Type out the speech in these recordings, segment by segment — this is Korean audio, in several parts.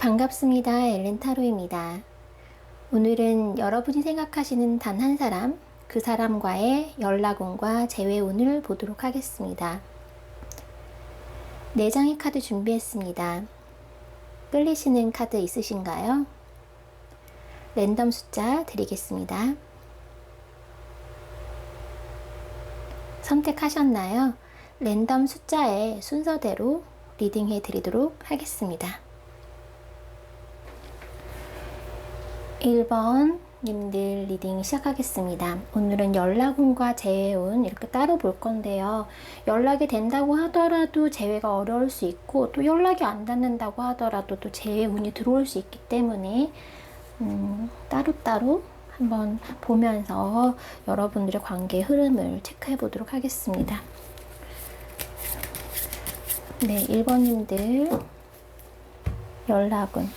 반갑습니다. 엘렌타로입니다. 오늘은 여러분이 생각하시는 단 한 사람, 그 사람과의 연락운과 재회운을 보도록 하겠습니다. 4장의 카드 준비했습니다. 끌리시는 카드 있으신가요? 랜덤 숫자 드리겠습니다. 선택하셨나요? 랜덤 숫자의 순서대로 리딩해 드리도록 하겠습니다. 1번 님들 리딩 시작하겠습니다. 오늘은 연락운과 재회운 이렇게 따로 볼 건데요. 연락이 된다고 하더라도 재회가 어려울 수 있고, 또 연락이 안 닿는다고 하더라도 또 재회운이 들어올 수 있기 때문에 따로따로 한번 보면서 여러분들의 관계 흐름을 체크해 보도록 하겠습니다. 네, 1번님들 연락운,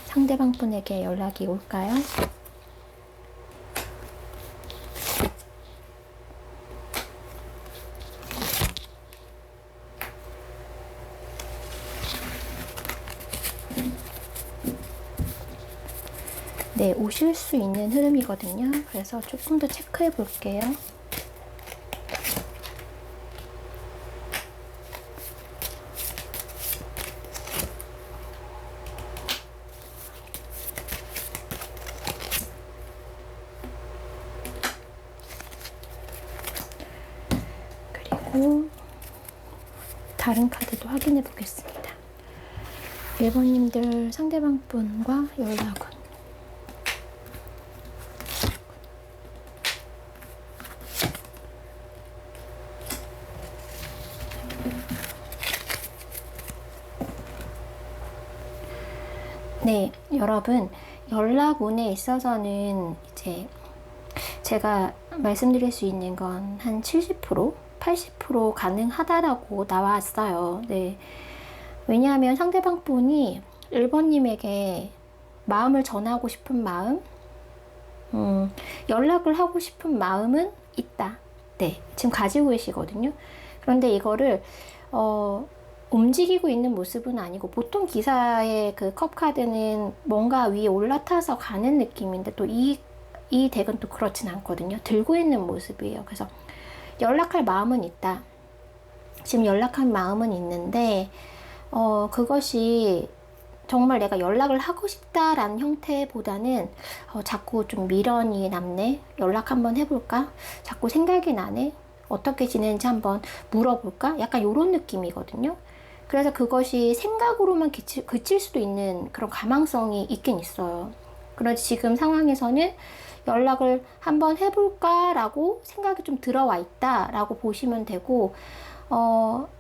상대방 분에게 연락이 올까요? 네, 오실 수 있는 흐름이거든요. 그래서 조금 더 체크해 볼게요. 그리고 다른 카드도 확인해 보겠습니다. 1번님들 상대방 분과 연락은 네, 여러분 연락운에 있어서는 이제 제가 말씀드릴 수 있는 건 한 70%, 80% 가능하다라고 나왔어요. 네. 왜냐하면 상대방 분이 1번님에게 마음을 전하고 싶은 마음, 연락을 하고 싶은 마음은 있다. 네, 지금 가지고 계시거든요. 그런데 이거를 움직이고 있는 모습은 아니고, 보통 기사의 그 컵 카드는 뭔가 위에 올라타서 가는 느낌인데, 또 이 덱은 또 그렇진 않거든요. 들고 있는 모습이에요. 그래서 연락할 마음은 있다. 지금 연락할 마음은 있는데 그것이 정말 내가 연락을 하고 싶다라는 형태보다는 자꾸 좀 미련이 남네. 연락 한번 해볼까? 자꾸 생각이 나네. 어떻게 지내는지 한번 물어볼까? 약간 이런 느낌이거든요. 그래서 그것이 생각으로만 그칠 수도 있는 그런 가망성이 있긴 있어요. 그런데 지금 상황에서는 연락을 한번 해볼까? 라고 생각이 좀 들어와 있다 라고 보시면 되고,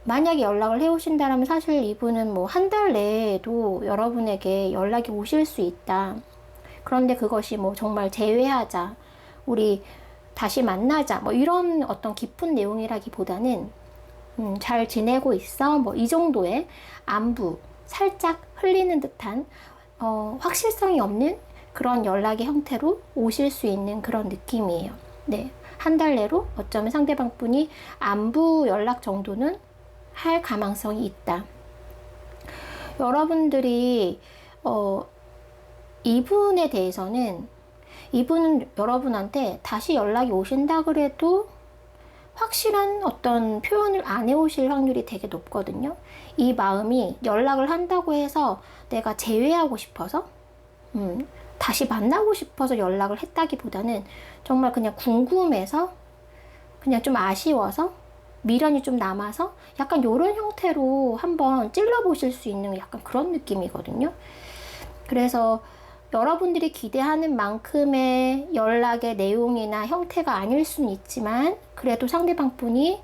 만약에 연락을 해오신다면 사실 이분은 뭐 한 달 내에도 여러분에게 연락이 오실 수 있다. 그런데 그것이 뭐 정말 재회하자, 우리 다시 만나자, 뭐 이런 어떤 깊은 내용이라기보다는 잘 지내고 있어, 뭐 이 정도의 안부, 살짝 흘리는 듯한 확실성이 없는 그런 연락의 형태로 오실 수 있는 그런 느낌이에요. 네, 한 달 내로 어쩌면 상대방 분이 안부 연락 정도는 할 가망성이 있다. 여러분들이 이분에 대해서는, 이분은 여러분한테 다시 연락이 오신다 그래도 확실한 어떤 표현을 안 해오실 확률이 되게 높거든요. 이 마음이 연락을 한다고 해서 내가 재회하고 싶어서 다시 만나고 싶어서 연락을 했다기보다는 정말 그냥 궁금해서, 그냥 좀 아쉬워서, 미련이 좀 남아서 약간 이런 형태로 한번 찔러보실 수 있는 약간 그런 느낌이거든요. 그래서 여러분들이 기대하는 만큼의 연락의 내용이나 형태가 아닐 수는 있지만, 그래도 상대방 분이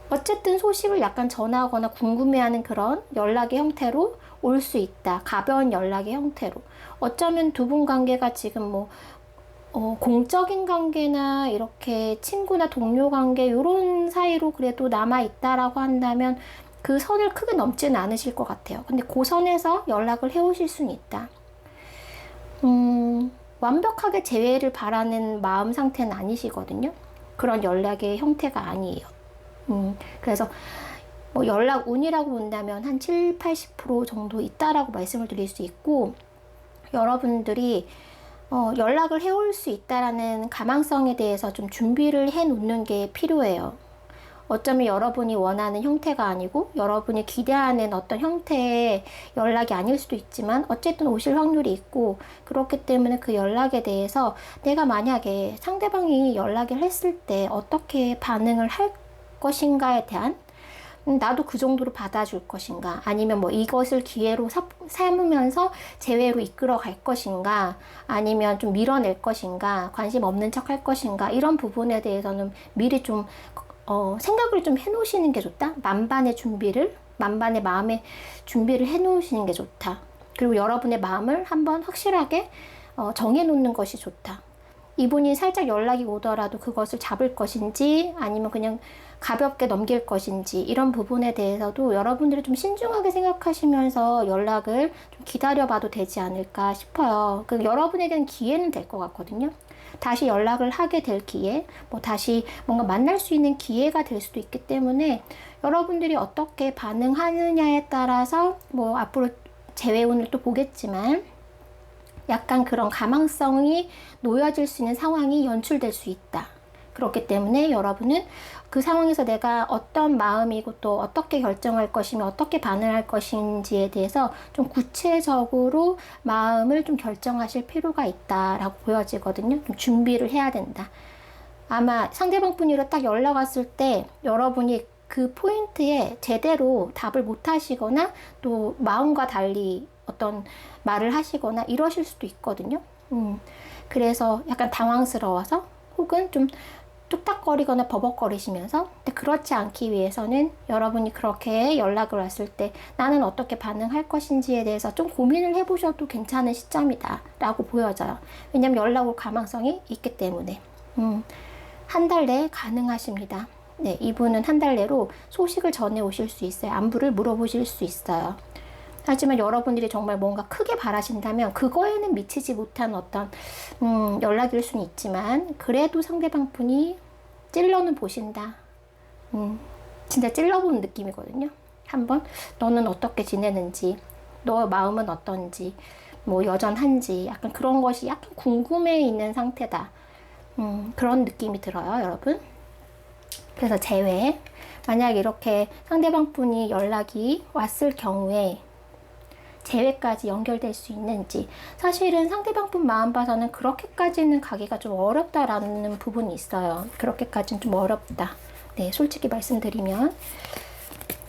어쨌든 소식을 약간 전하거나 궁금해하는 그런 연락의 형태로 올 수 있다. 가벼운 연락의 형태로. 어쩌면 두 분 관계가 지금 뭐 공적인 관계나 이렇게 친구나 동료 관계 이런 사이로 그래도 남아있다라고 한다면 그 선을 크게 넘지는 않으실 것 같아요. 근데 그 선에서 연락을 해오실 수는 있다. 완벽하게 재회를 바라는 마음 상태는 아니시거든요. 그런 연락의 형태가 아니에요. 그래서 뭐 연락 운이라고 본다면 한 7, 80% 정도 있다라고 말씀을 드릴 수 있고, 여러분들이 연락을 해올 수 있다라는 가망성에 대해서 좀 준비를 해 놓는 게 필요해요. 어쩌면 여러분이 원하는 형태가 아니고 여러분이 기대하는 어떤 형태의 연락이 아닐 수도 있지만 어쨌든 오실 확률이 있고, 그렇기 때문에 그 연락에 대해서 내가 만약에 상대방이 연락을 했을 때 어떻게 반응을 할 것인가에 대한, 나도 그 정도로 받아줄 것인가, 아니면 뭐 이것을 기회로 삼으면서 재회로 이끌어 갈 것인가, 아니면 좀 밀어낼 것인가, 관심 없는 척 할 것인가, 이런 부분에 대해서는 미리 좀 생각을 좀 해놓으시는 게 좋다. 만반의 마음의 준비를 해놓으시는 게 좋다. 그리고 여러분의 마음을 한번 확실하게 정해놓는 것이 좋다. 이분이 살짝 연락이 오더라도 그것을 잡을 것인지 아니면 그냥 가볍게 넘길 것인지, 이런 부분에 대해서도 여러분들이 좀 신중하게 생각하시면서 연락을 좀 기다려봐도 되지 않을까 싶어요. 그 여러분에게는 기회는 될 것 같거든요. 다시 연락을 하게 될 기회, 뭐 다시 뭔가 만날 수 있는 기회가 될 수도 있기 때문에 여러분들이 어떻게 반응하느냐에 따라서 뭐 앞으로 재회운을 또 보겠지만 약간 그런 가망성이 놓여질 수 있는 상황이 연출될 수 있다. 그렇기 때문에 여러분은 그 상황에서 내가 어떤 마음이고 또 어떻게 결정할 것이며 어떻게 반응할 것인지에 대해서 좀 구체적으로 마음을 좀 결정하실 필요가 있다라고 보여지거든요. 좀 준비를 해야 된다. 아마 상대방 분이랑 딱 연락 왔을 때 여러분이 그 포인트에 제대로 답을 못 하시거나 또 마음과 달리 어떤 말을 하시거나 이러실 수도 있거든요. 그래서 약간 당황스러워서 혹은 좀 뚝딱거리거나 버벅거리시면서, 근데 그렇지 않기 위해서는 여러분이 그렇게 연락을 왔을 때 나는 어떻게 반응할 것인지에 대해서 좀 고민을 해보셔도 괜찮은 시점이다 라고 보여져요. 왜냐면 연락 올 가망성이 있기 때문에. 한 달 내에 가능하십니다. 네, 이분은 한 달 내로 소식을 전해 오실 수 있어요. 안부를 물어보실 수 있어요. 하지만 여러분들이 정말 뭔가 크게 바라신다면 그거에는 미치지 못한 어떤 연락일 수는 있지만, 그래도 상대방 분이 찔러는 보신다. 진짜 찔러보는 느낌이거든요. 한번 너는 어떻게 지내는지, 너 마음은 어떤지, 뭐 여전한지, 약간 그런 것이 약간 궁금해 있는 상태다. 그런 느낌이 들어요, 여러분. 그래서 재회, 만약 이렇게 상대방 분이 연락이 왔을 경우에 재회까지 연결될 수 있는지, 사실은 상대방 분 마음 봐서는 그렇게까지는 가기가 좀 어렵다라는 부분이 있어요. 그렇게까지는 좀 어렵다. 네, 솔직히 말씀드리면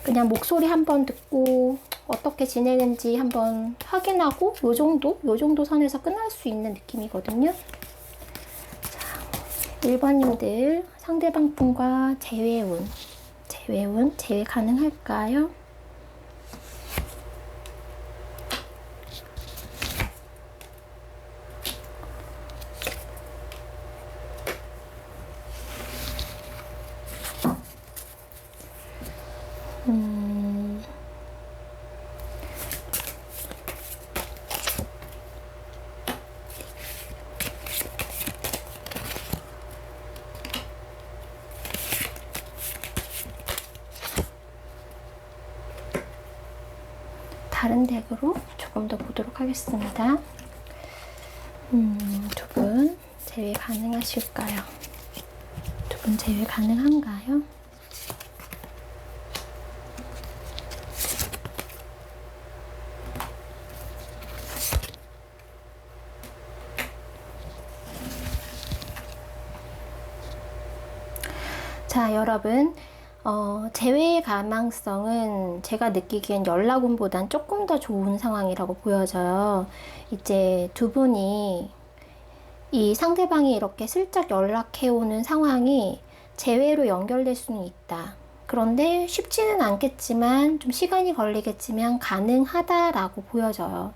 그냥 목소리 한번 듣고 어떻게 지내는지 한번 확인하고 요 정도 선에서 끝날 수 있는 느낌이거든요. 자, 1번님들 상대방 분과 재회 가능할까요? 다른 덱으로 조금 더 보도록 하겠습니다. 두 분 재회 가능하실까요? 두 분 재회 가능한가요? 자, 여러분, 재회의 가망성은 제가 느끼기엔 연락운보단 조금 더 좋은 상황이라고 보여져요. 이제 두 분이, 이 상대방이 이렇게 슬쩍 연락해오는 상황이 재회로 연결될 수는 있다. 그런데 쉽지는 않겠지만 좀 시간이 걸리겠지만 가능하다라고 보여져요.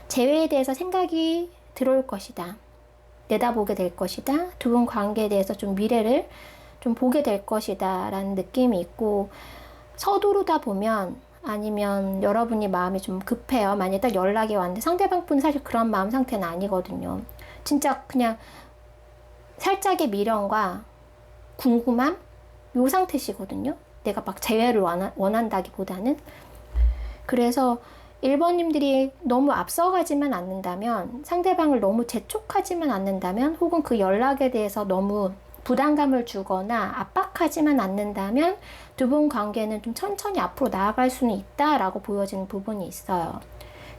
재회에 대해서 생각이 들어올 것이다. 내다보게 될 것이다. 두 분 관계에 대해서 좀 미래를 좀 보게 될 것이다 라는 느낌이 있고, 서두르다 보면, 아니면 여러분이 마음이 좀 급해요. 만약에 딱 연락이 왔는데 상대방 분은 사실 그런 마음 상태는 아니거든요. 진짜 그냥 살짝의 미련과 궁금함? 요 상태시거든요. 내가 막 재회를 원한다기보다는. 그래서 1번님들이 너무 앞서가지만 않는다면, 상대방을 너무 재촉하지만 않는다면, 혹은 그 연락에 대해서 너무 부담감을 주거나 압박하지만 않는다면 두 분 관계는 좀 천천히 앞으로 나아갈 수는 있다라고 보여지는 부분이 있어요.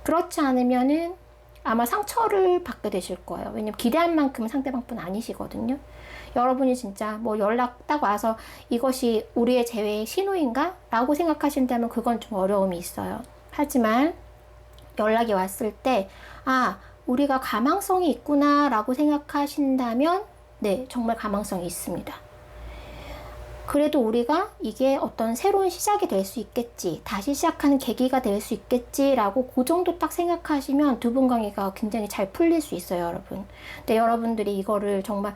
그렇지 않으면은 아마 상처를 받게 되실 거예요. 왜냐면 기대한 만큼 상대방뿐 아니시거든요. 여러분이 진짜 뭐 연락 딱 와서 이것이 우리의 재회의 신호인가? 라고 생각하신다면 그건 좀 어려움이 있어요. 하지만 연락이 왔을 때, 아, 우리가 가망성이 있구나 라고 생각하신다면, 네, 정말 가망성이 있습니다. 그래도 우리가 이게 어떤 새로운 시작이 될 수 있겠지, 다시 시작하는 계기가 될 수 있겠지 라고 그 정도 딱 생각하시면 두 분 관계가 굉장히 잘 풀릴 수 있어요, 여러분. 근데 여러분들이 이거를 정말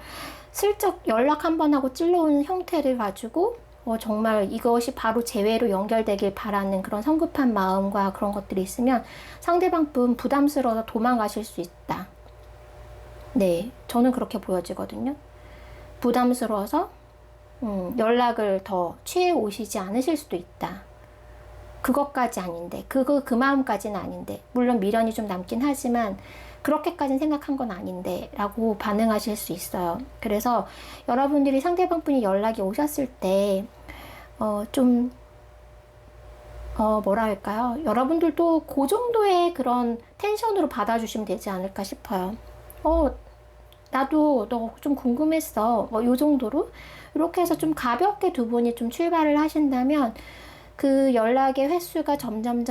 슬쩍 연락 한 번 하고 찔러오는 형태를 가지고 정말 이것이 바로 재회로 연결되길 바라는 그런 성급한 마음과 그런 것들이 있으면 상대방 분 부담스러워서 도망가실 수 있다. 네, 저는 그렇게 보여지거든요. 부담스러워서 연락을 더 취해 오시지 않으실 수도 있다. 그것까지 아닌데, 그 마음까지는 아닌데, 물론 미련이 좀 남긴 하지만 그렇게까지는 생각한 건 아닌데 라고 반응하실 수 있어요. 그래서 여러분들이 상대방 분이 연락이 오셨을 때 뭐라 할까요? 여러분들도 그 정도의 그런 텐션으로 받아주시면 되지 않을까 싶어요. 나도 너 좀 궁금했어. 요 정도로. 이렇게 해서 좀 가볍게 두 분이 좀 출발을 하신다면 그 연락의 횟수가 점점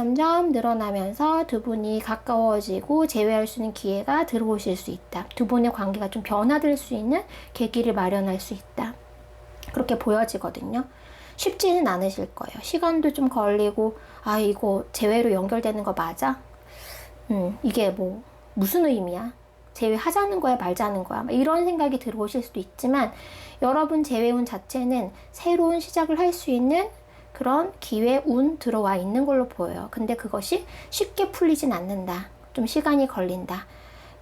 늘어나면서 두 분이 가까워지고 재회할 수 있는 기회가 들어오실 수 있다. 두 분의 관계가 좀 변화될 수 있는 계기를 마련할 수 있다. 그렇게 보여지거든요. 쉽지는 않으실 거예요. 시간도 좀 걸리고, 아, 이거 재회로 연결되는 거 맞아? 이게 뭐 무슨 의미야? 재회하자는 거야, 말자는 거야? 이런 생각이 들어오실 수도 있지만 여러분 재회운 자체는 새로운 시작을 할 수 있는 그런 기회, 운 들어와 있는 걸로 보여요. 근데 그것이 쉽게 풀리진 않는다. 좀 시간이 걸린다.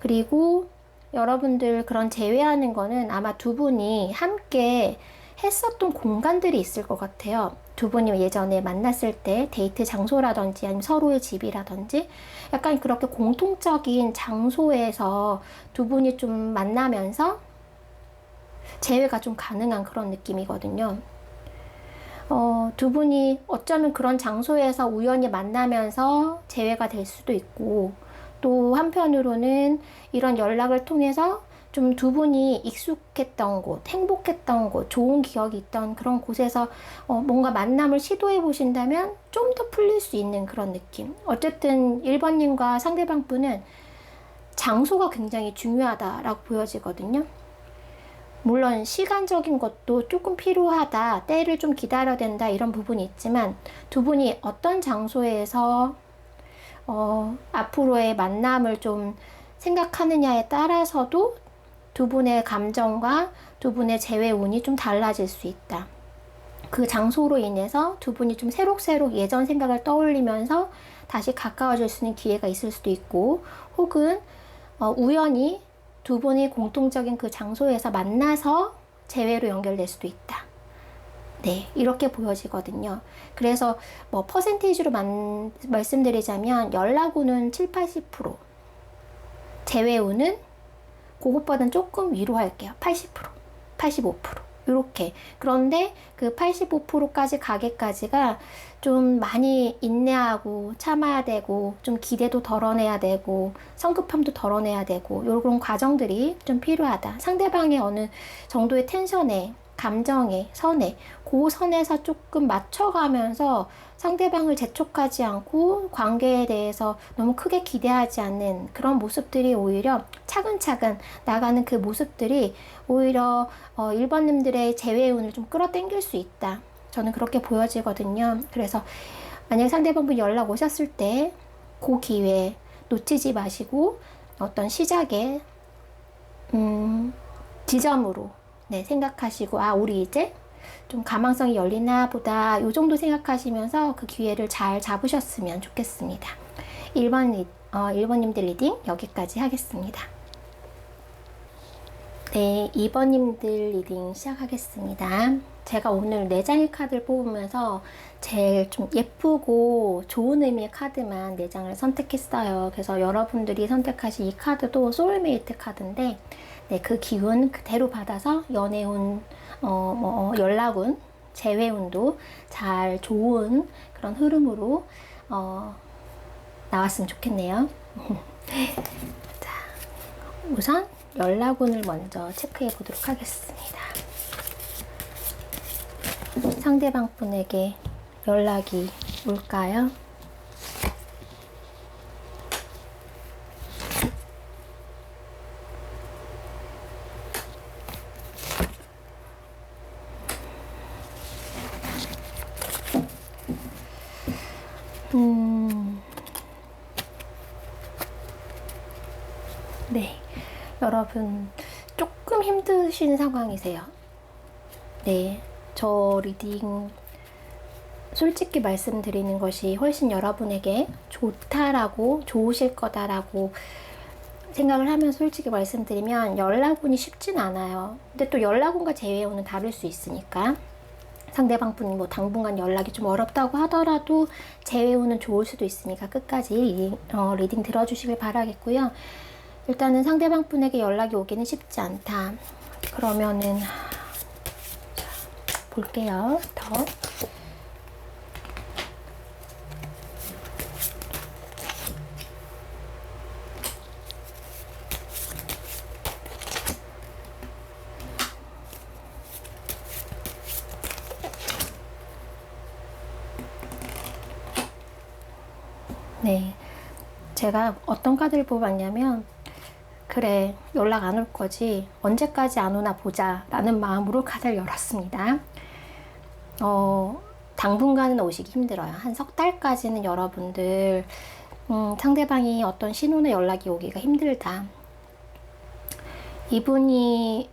그리고 여러분들 그런 재회하는 거는 아마 두 분이 함께 했었던 공간들이 있을 것 같아요. 두 분이 예전에 만났을 때 데이트 장소라든지 아니면 서로의 집이라든지 약간 그렇게 공통적인 장소에서 두 분이 좀 만나면서 재회가 좀 가능한 그런 느낌이거든요. 두 분이 어쩌면 그런 장소에서 우연히 만나면서 재회가 될 수도 있고, 또 한편으로는 이런 연락을 통해서 좀 두 분이 익숙했던 곳, 행복했던 곳, 좋은 기억이 있던 그런 곳에서 뭔가 만남을 시도해 보신다면 좀 더 풀릴 수 있는 그런 느낌. 어쨌든 1번님과 상대방 분은 장소가 굉장히 중요하다라고 보여지거든요. 물론 시간적인 것도 조금 필요하다, 때를 좀 기다려야 된다 이런 부분이 있지만 두 분이 어떤 장소에서 앞으로의 만남을 좀 생각하느냐에 따라서도 두 분의 감정과 두 분의 재회 운이 좀 달라질 수 있다. 그 장소로 인해서 두 분이 좀 새록새록 예전 생각을 떠올리면서 다시 가까워질 수 있는 기회가 있을 수도 있고, 혹은 우연히 두 분이 공통적인 그 장소에서 만나서 재회로 연결될 수도 있다. 네, 이렇게 보여지거든요. 그래서 뭐 퍼센테이지로 말씀드리자면 연락운은 7, 80%, 재회운은 그것보다는 조금 위로 할게요. 80%, 85%. 이렇게. 그런데 그 85%까지 가기까지가 좀 많이 인내하고 참아야 되고, 좀 기대도 덜어내야 되고, 성급함도 덜어내야 되고, 이런 과정들이 좀 필요하다. 상대방의 어느 정도의 텐션에, 감정에, 선에, 그 선에서 조금 맞춰가면서 상대방을 재촉하지 않고 관계에 대해서 너무 크게 기대하지 않는 그런 모습들이 오히려 차근차근 나가는 그 모습들이 오히려 1번님들의 재회운을 좀 끌어당길 수 있다. 저는 그렇게 보여지거든요. 그래서 만약에 상대방분 연락 오셨을 때 그 기회 놓치지 마시고 어떤 시작의 지점으로 생각하시고, 아, 우리 이제 좀 가망성이 열리나 보다, 요 정도 생각하시면서 그 기회를 잘 잡으셨으면 좋겠습니다. 1번님들 리딩 여기까지 하겠습니다. 네, 2번님들 리딩 시작하겠습니다. 제가 오늘 4장의 카드를 뽑으면서 제일 좀 예쁘고 좋은 의미의 카드만 4장을 선택했어요. 그래서 여러분들이 선택하신 이 카드도 소울메이트 카드인데, 네, 그 기운 그대로 받아서 연애운, 연락운, 재회운도 잘 좋은 그런 흐름으로 나왔으면 좋겠네요. 자, 우선 연락운을 먼저 체크해 보도록 하겠습니다. 상대방 분에게 연락이 올까요? 네, 여러분 조금 힘드신 상황이세요. 네, 저 리딩 솔직히 말씀드리는 것이 훨씬 여러분에게 좋다라고, 좋으실 거다라고 생각을 하면서 솔직히 말씀드리면 연락운이 쉽진 않아요. 근데 또 연락운과 재회운은 다를 수 있으니까 상대방 분이 뭐 당분간 연락이 좀 어렵다고 하더라도 재회운은 좋을 수도 있으니까 끝까지 리딩 들어주시길 바라겠고요. 일단은 상대방 분에게 연락이 오기는 쉽지 않다. 그러면은 자, 볼게요. 더. 네, 제가 어떤 카드를 뽑았냐면, 그래, 연락 안 올 거지, 언제까지 안 오나 보자 라는 마음으로 카드를 열었습니다. 당분간은 오시기 힘들어요. 한 석 달까지는 여러분들 상대방이 어떤 신호나 연락이 오기가 힘들다. 이분이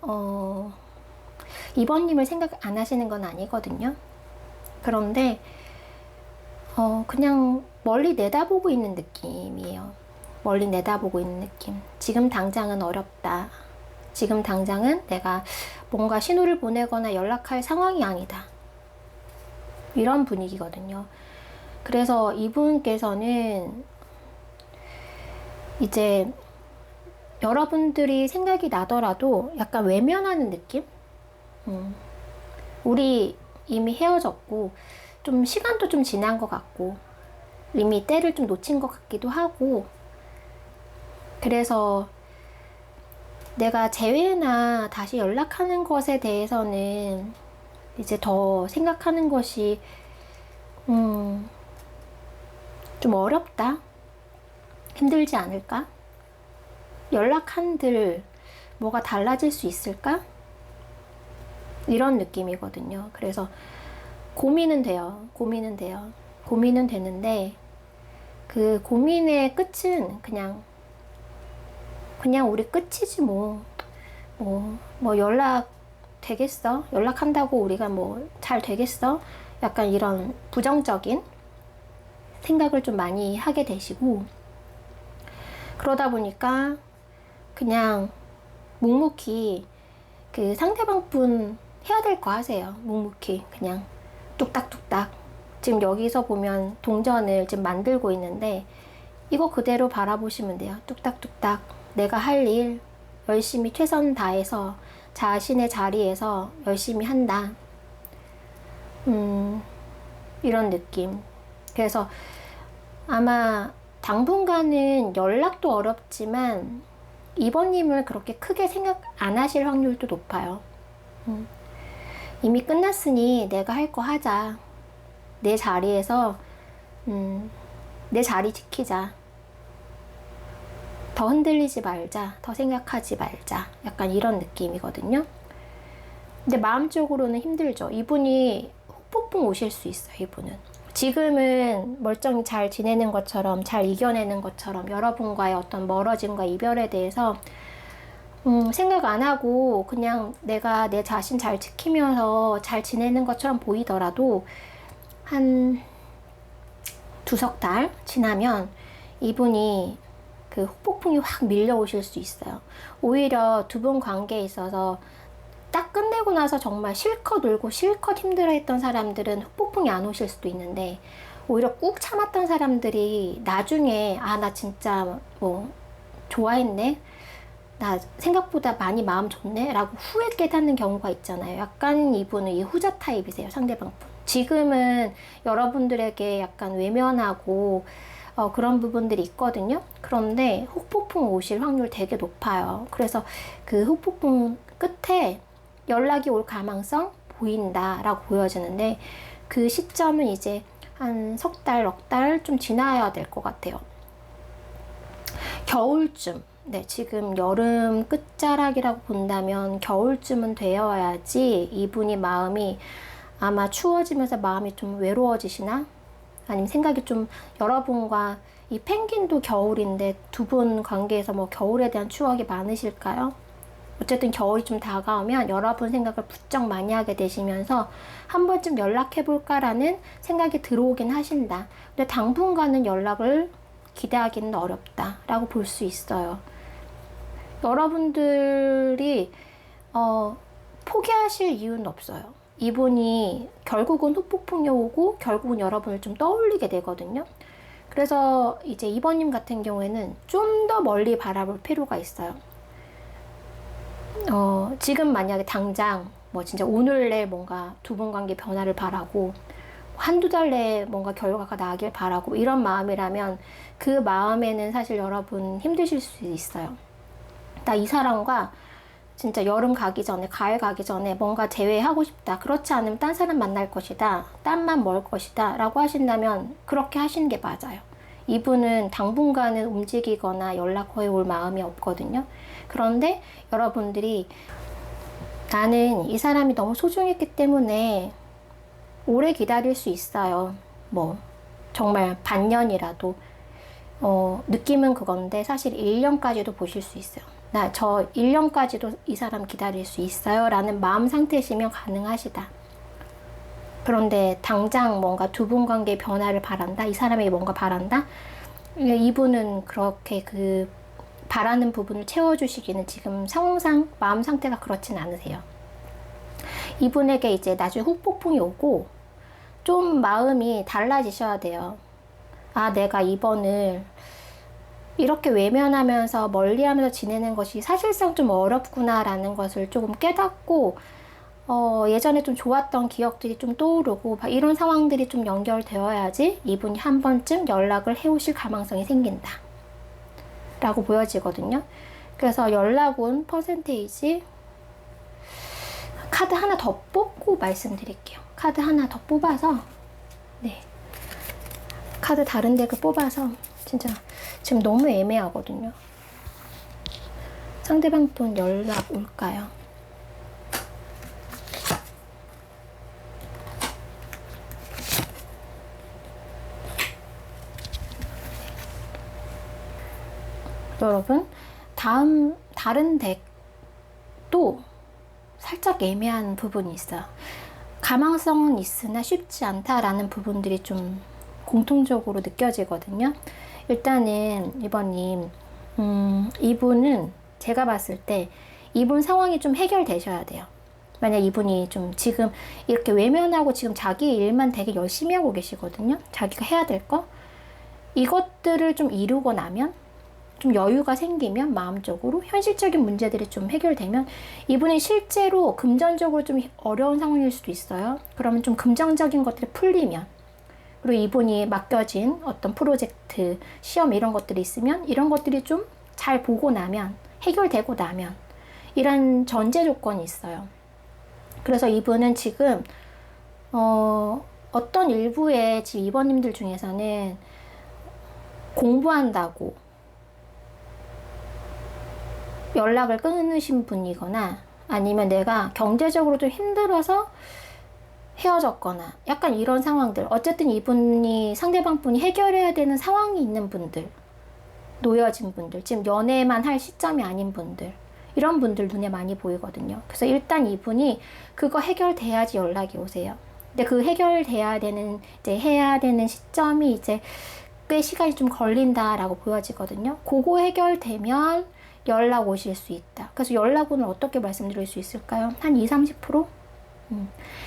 이번님을 생각 안 하시는 건 아니거든요. 그런데 그냥 멀리 내다보고 있는 느낌이에요. 멀리 내다보고 있는 느낌. 지금 당장은 어렵다. 지금 당장은 내가 뭔가 신호를 보내거나 연락할 상황이 아니다. 이런 분위기거든요. 그래서 이분께서는 이제 여러분들이 생각이 나더라도 약간 외면하는 느낌? 우리 이미 헤어졌고 좀 시간도 좀 지난 것 같고 이미 때를 좀 놓친 것 같기도 하고, 그래서 내가 재회나 다시 연락하는 것에 대해서는 이제 더 생각하는 것이 좀 어렵다, 힘들지 않을까, 연락한들 뭐가 달라질 수 있을까, 이런 느낌이거든요. 그래서 고민은 돼요. 고민은 되는데 그 고민의 끝은 그냥 우리 끝이지 뭐 연락 되겠어? 연락한다고 우리가 뭐 잘 되겠어? 약간 이런 부정적인 생각을 좀 많이 하게 되시고, 그러다 보니까 그냥 묵묵히 그 상대방 분 해야 될 거 하세요. 묵묵히 그냥 뚝딱뚝딱. 지금 여기서 보면 동전을 지금 만들고 있는데 이거 그대로 바라보시면 돼요. 뚝딱뚝딱 내가 할 일 열심히 최선 다해서 자신의 자리에서 열심히 한다. 이런 느낌. 그래서 아마 당분간은 연락도 어렵지만 이번님을 그렇게 크게 생각 안 하실 확률도 높아요. 이미 끝났으니 내가 할 거 하자. 내 자리에서 내 자리 지키자. 더 흔들리지 말자. 더 생각하지 말자. 약간 이런 느낌이거든요. 근데 마음적으로는 힘들죠. 이분이 후폭풍 오실 수 있어요. 이분은 지금은 멀쩡히 잘 지내는 것처럼, 잘 이겨내는 것처럼, 여러분과의 어떤 멀어짐과 이별에 대해서 생각 안 하고 그냥 내가 내 자신 잘 지키면서 잘 지내는 것처럼 보이더라도 한 2석 달 지나면 이분이 그 후폭풍이 확 밀려오실 수 있어요. 오히려 두 분 관계에 있어서 딱 끝내고 나서 정말 실컷 울고 실컷 힘들어했던 사람들은 후폭풍이 안 오실 수도 있는데, 오히려 꾹 참았던 사람들이 나중에 아, 나 진짜 뭐 좋아했네, 나 생각보다 많이 마음 좋네 라고 후에 깨닫는 경우가 있잖아요. 약간 이분은 이 후자 타입이세요, 상대방 분. 지금은 여러분들에게 약간 외면하고 그런 부분들이 있거든요. 그런데 후폭풍 오실 확률 되게 높아요. 그래서 그 후폭풍 끝에 연락이 올 가망성 보인다 라고 보여지는데, 그 시점은 이제 한 석 달, 넉 달 좀 지나야 될 것 같아요. 겨울쯤, 네, 지금 여름 끝자락이라고 본다면 겨울쯤은 되어야지 이분이 마음이, 아마 추워지면서 마음이 좀 외로워지시나? 아니면 생각이 좀, 여러분과 이 펭귄도 겨울인데 두 분 관계에서 뭐 겨울에 대한 추억이 많으실까요? 어쨌든 겨울이 좀 다가오면 여러분 생각을 부쩍 많이 하게 되시면서 한 번쯤 연락해볼까라는 생각이 들어오긴 하신다. 근데 당분간은 연락을 기대하기는 어렵다라고 볼 수 있어요. 여러분들이 포기하실 이유는 없어요. 이분이 결국은 후폭풍이 오고 결국은 여러분을 좀 떠올리게 되거든요. 그래서 이제 2번님 같은 경우에는 좀 더 멀리 바라볼 필요가 있어요. 지금 만약에 당장 뭐 진짜 오늘 내일 뭔가 두 분 관계 변화를 바라고 한두 달 내에 뭔가 결과가 나길 바라고 이런 마음이라면, 그 마음에는 사실 여러분 힘드실 수 있어요. 나 이 사람과 진짜 여름 가기 전에, 가을 가기 전에 뭔가 재회하고 싶다, 그렇지 않으면 딴 사람 만날 것이다, 딴만 먹을 것이다 라고 하신다면 그렇게 하시는 게 맞아요. 이분은 당분간은 움직이거나 연락해 올 마음이 없거든요. 그런데 여러분들이 나는 이 사람이 너무 소중했기 때문에 오래 기다릴 수 있어요. 뭐 정말 반년이라도. 느낌은 그건데 사실 1년까지도 보실 수 있어요. 나 저 1년까지도 이 사람 기다릴 수 있어요 라는 마음 상태시면 가능하시다. 그런데 당장 뭔가 두 분 관계 변화를 바란다, 이 사람에게 뭔가 바란다, 이분은 그렇게 그 바라는 부분을 채워주시기는 지금 상황상 마음 상태가 그렇진 않으세요. 이분에게 이제 나중에 후폭풍이 오고 좀 마음이 달라지셔야 돼요. 아, 내가 이번을 이렇게 외면하면서 멀리하면서 지내는 것이 사실상 좀 어렵구나라는 것을 조금 깨닫고, 예전에 좀 좋았던 기억들이 좀 떠오르고 이런 상황들이 좀 연결되어야지 이분이 한 번쯤 연락을 해오실 가망성이 생긴다 라고 보여지거든요. 그래서 연락 온 퍼센테이지 카드 하나 더 뽑고 말씀드릴게요. 카드 하나 더 뽑아서, 네, 카드 다른 덱을 뽑아서, 진짜 지금 너무 애매하거든요. 상대방 분 연락 올까요? 여러분, 다른 덱도 살짝 애매한 부분이 있어요. 가망성은 있으나 쉽지 않다라는 부분들이 좀 공통적으로 느껴지거든요. 일단은 2번님, 이분은 제가 봤을 때 이분 상황이 좀 해결되셔야 돼요. 만약 이분이 좀 지금 이렇게 외면하고 지금 자기 일만 되게 열심히 하고 계시거든요. 자기가 해야 될 거, 이것들을 좀 이루고 나면, 좀 여유가 생기면, 마음적으로 현실적인 문제들이 좀 해결되면 이분이 실제로 금전적으로 좀 어려운 상황일 수도 있어요. 그러면 좀 금전적인 것들이 풀리면, 그리고 이분이 맡겨진 어떤 프로젝트, 시험 이런 것들이 있으면 이런 것들이 좀 잘 보고 나면, 해결되고 나면, 이런 전제 조건이 있어요. 그래서 이분은 지금 어떤 일부의 지금 2번님들 중에서는 공부한다고 연락을 끊으신 분이거나, 아니면 내가 경제적으로 좀 힘들어서 헤어졌거나 약간 이런 상황들, 어쨌든 이분이, 상대방 분이 해결해야 되는 상황이 있는 분들, 놓여진 분들, 지금 연애만 할 시점이 아닌 분들, 이런 분들 눈에 많이 보이거든요. 그래서 일단 이분이 그거 해결돼야지 연락이 오세요. 근데 그 해결돼야 되는, 이제 해야 되는 시점이 이제 시간이 좀 걸린다라고 보여지거든요. 그거 해결되면 연락 오실 수 있다. 그래서 연락 오늘 어떻게 말씀드릴 수 있을까요? 한 20-30%?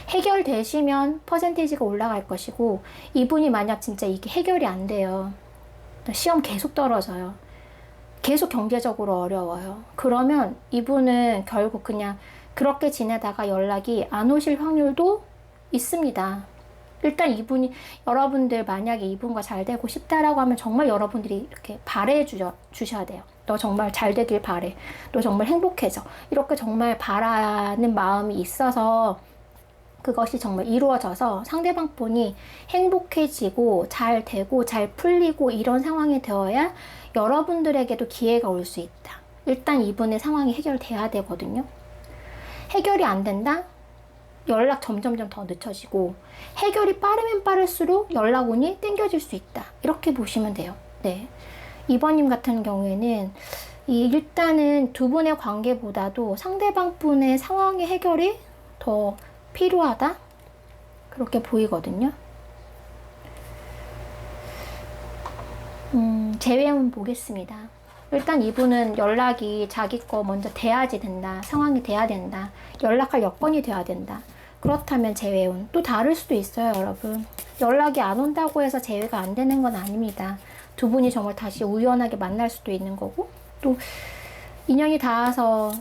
해결되시면 퍼센테이지가 올라갈 것이고, 이분이 만약 진짜 이게 해결이 안 돼요. 시험 계속 떨어져요. 계속 경제적으로 어려워요. 그러면 이분은 결국 그냥 그렇게 지내다가 연락이 안 오실 확률도 있습니다. 일단 이분이, 여러분들 만약에 이분과 잘 되고 싶다라고 하면 정말 여러분들이 이렇게 주셔야 돼요. 너 정말 잘 되길 바래. 너 정말 행복해져. 이렇게 정말 바라는 마음이 있어서 그것이 정말 이루어져서 상대방 분이 행복해지고 잘 되고 잘 풀리고 이런 상황이 되어야 여러분들에게도 기회가 올 수 있다. 일단 이분의 상황이 해결돼야 되거든요. 해결이 안 된다? 연락 점점점 더 늦춰지고, 해결이 빠르면 빠를수록 연락운이 땡겨질 수 있다. 이렇게 보시면 돼요. 네. 2번님 같은 경우에는 일단은 두 분의 관계보다도 상대방 분의 상황의 해결이 더 필요하다? 그렇게 보이거든요. 제외운 보겠습니다. 일단 이분은 연락이 자기 거 먼저 돼야지 된다. 상황이 돼야 된다. 연락할 여건이 돼야 된다. 그렇다면 재회운. 또 다를 수도 있어요, 여러분. 연락이 안 온다고 해서 재회가 안 되는 건 아닙니다. 두 분이 정말 다시 우연하게 만날 수도 있는 거고, 또 인연이 닿아서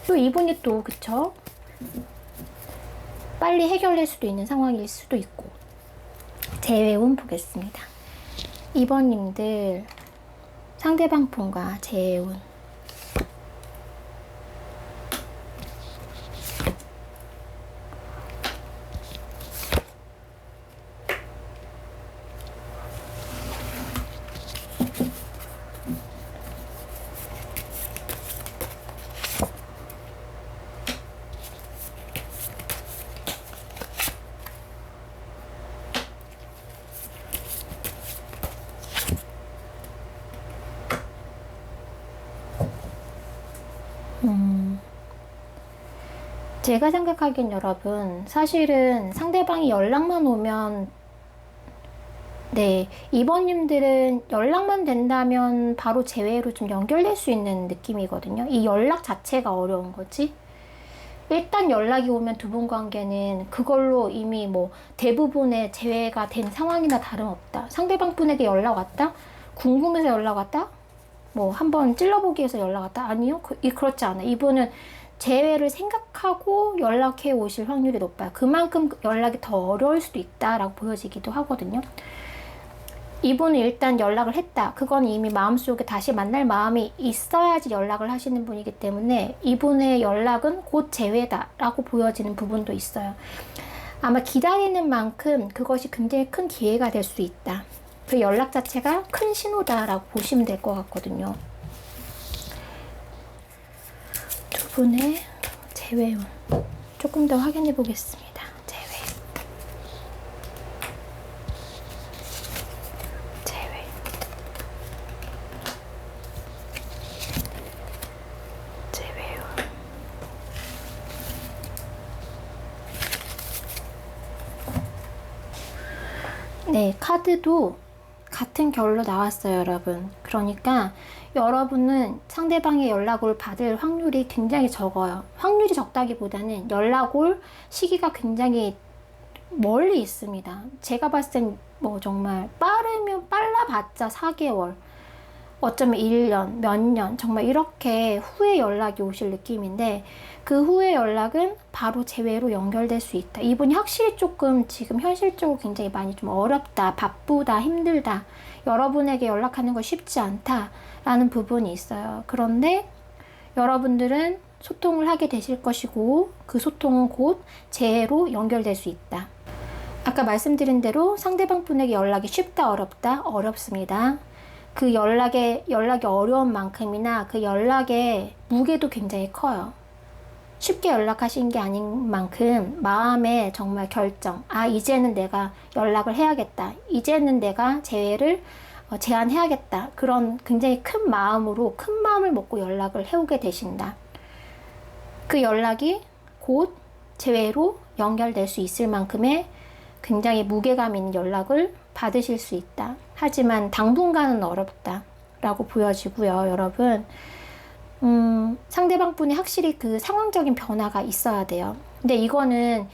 또 이분이 또, 그쵸? 빨리 해결될 수도 있는 상황일 수도 있고. 재회운 보겠습니다. 2번님들 상대방 분과 재회운. 제가 생각하기엔 여러분, 사실은 상대방이 연락만 오면, 네, 2번님들은 연락만 된다면 바로 재회로 좀 연결될 수 있는 느낌이거든요. 이 연락 자체가 어려운 거지. 일단 연락이 오면 두 분 관계는 그걸로 이미 뭐 대부분의 재회가 된 상황이나 다름없다. 상대방 분에게 연락 왔다? 궁금해서 연락 왔다? 뭐 한번 찔러보기 위해서 연락 왔다? 아니요. 그렇지 않아. 이분은 재회를 생각하고 연락해 오실 확률이 높아요. 그만큼 연락이 더 어려울 수도 있다라고 보여지기도 하거든요. 이분은 일단 연락을 했다. 그건 이미 마음속에 다시 만날 마음이 있어야지 연락을 하시는 분이기 때문에 이분의 연락은 곧 재회다라고 보여지는 부분도 있어요. 아마 기다리는 만큼 그것이 굉장히 큰 기회가 될 수 있다. 그 연락 자체가 큰 신호다라고 보시면 될 것 같거든요. 두 분의 재회운 조금 더 확인해 보겠습니다. 네, 카드도 같은 결로 나왔어요, 여러분. 그러니까 여러분은 상대방의 연락을 받을 확률이 굉장히 적어요. 확률이 적다기보다는 연락 올 시기가 굉장히 멀리 있습니다. 제가 봤을 땐 뭐 정말 빠르면 빨라봤자 4개월, 어쩌면 1년, 몇 년, 정말 이렇게 후에 연락이 오실 느낌인데 그 후에 연락은 바로 재회로 연결될 수 있다. 이분이 확실히 조금 지금 현실적으로 굉장히 많이 좀 어렵다, 바쁘다, 힘들다, 여러분에게 연락하는 거 쉽지 않다 라는 부분이 있어요. 그런데 여러분들은 소통을 하게 되실 것이고 그 소통은 곧 재회로 연결될 수 있다. 아까 말씀드린 대로 상대방 분에게 연락이 쉽다, 어렵다? 어렵습니다. 그 연락이 어려운 만큼이나 그 연락의 무게도 굉장히 커요. 쉽게 연락하신 게 아닌 만큼 마음의 정말 결정, 이제는 내가 연락을 해야겠다, 이제는 내가 재회를 제안해야겠다, 그런 굉장히 큰 마음을 먹고 연락을 해오게 되신다. 그 연락이 곧 재회로 연결될 수 있을 만큼의 굉장히 무게감 있는 연락을 받으실 수 있다. 하지만 당분간은 어렵다 라고 보여지고요. 여러분, 상대방 분이 확실히 그 상황적인 변화가 있어야 돼요. 근데 이거는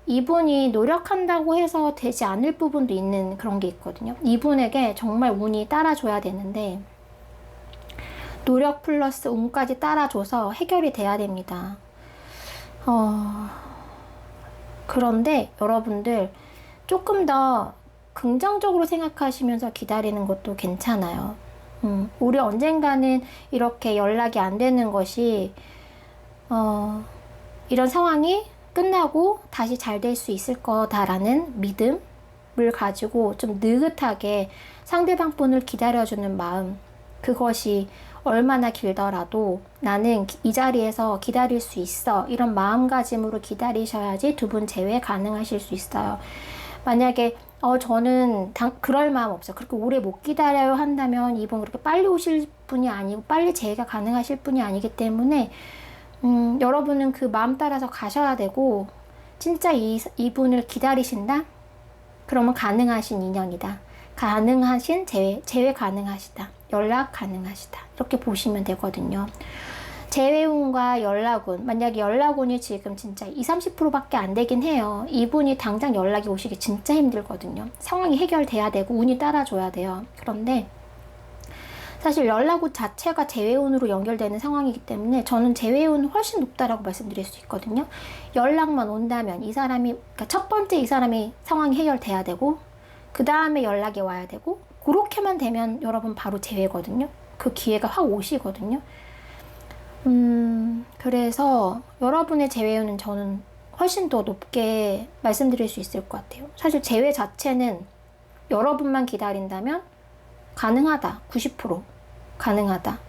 이분이 노력한다고 해서 되지 않을 부분도 있는 그런 게 있거든요. 이분에게 정말 운이 따라줘야 되는데 노력 플러스 운까지 따라줘서 해결이 돼야 됩니다. 그런데 여러분들 조금 더 긍정적으로 생각하시면서 기다리는 것도 괜찮아요. 우리 언젠가는 이렇게 연락이 안 되는 것이 이런 상황이 끝나고 다시 잘 될 수 있을 거다라는 믿음을 가지고 좀 느긋하게 상대방 분을 기다려주는 마음, 그것이 얼마나 길더라도 나는 이 자리에서 기다릴 수 있어, 이런 마음가짐으로 기다리셔야지 두 분 재회 가능하실 수 있어요. 만약에 저는 그럴 마음 없어요, 그렇게 오래 못 기다려요 한다면 이분 그렇게 빨리 오실 분이 아니고 빨리 재회가 가능하실 분이 아니기 때문에 여러분은 그 마음 따라서 가셔야 되고, 진짜 이분을 기다리신다? 그러면 가능하신 인연이다. 가능하신 재회 가능하시다. 연락 가능하시다. 이렇게 보시면 되거든요. 재회운과 연락운, 만약에 연락운이 지금 진짜 20-30%밖에 안 되긴 해요. 이분이 당장 연락이 오시기 진짜 힘들거든요. 상황이 해결돼야 되고 운이 따라줘야 돼요. 그런데 사실 연락운 자체가 재회운으로 연결되는 상황이기 때문에 저는 재회운은 훨씬 높다라고 말씀드릴 수 있거든요. 연락만 온다면 이 사람이, 그러니까 첫 번째 이 사람이 상황이 해결돼야 되고 그 다음에 연락이 와야 되고, 그렇게만 되면 여러분 바로 재회거든요. 그 기회가 확 오시거든요. 그래서 여러분의 재회운은 저는 훨씬 더 높게 말씀드릴 수 있을 것 같아요. 사실 재회 자체는 여러분만 기다린다면 가능하다. 90% 가능하다.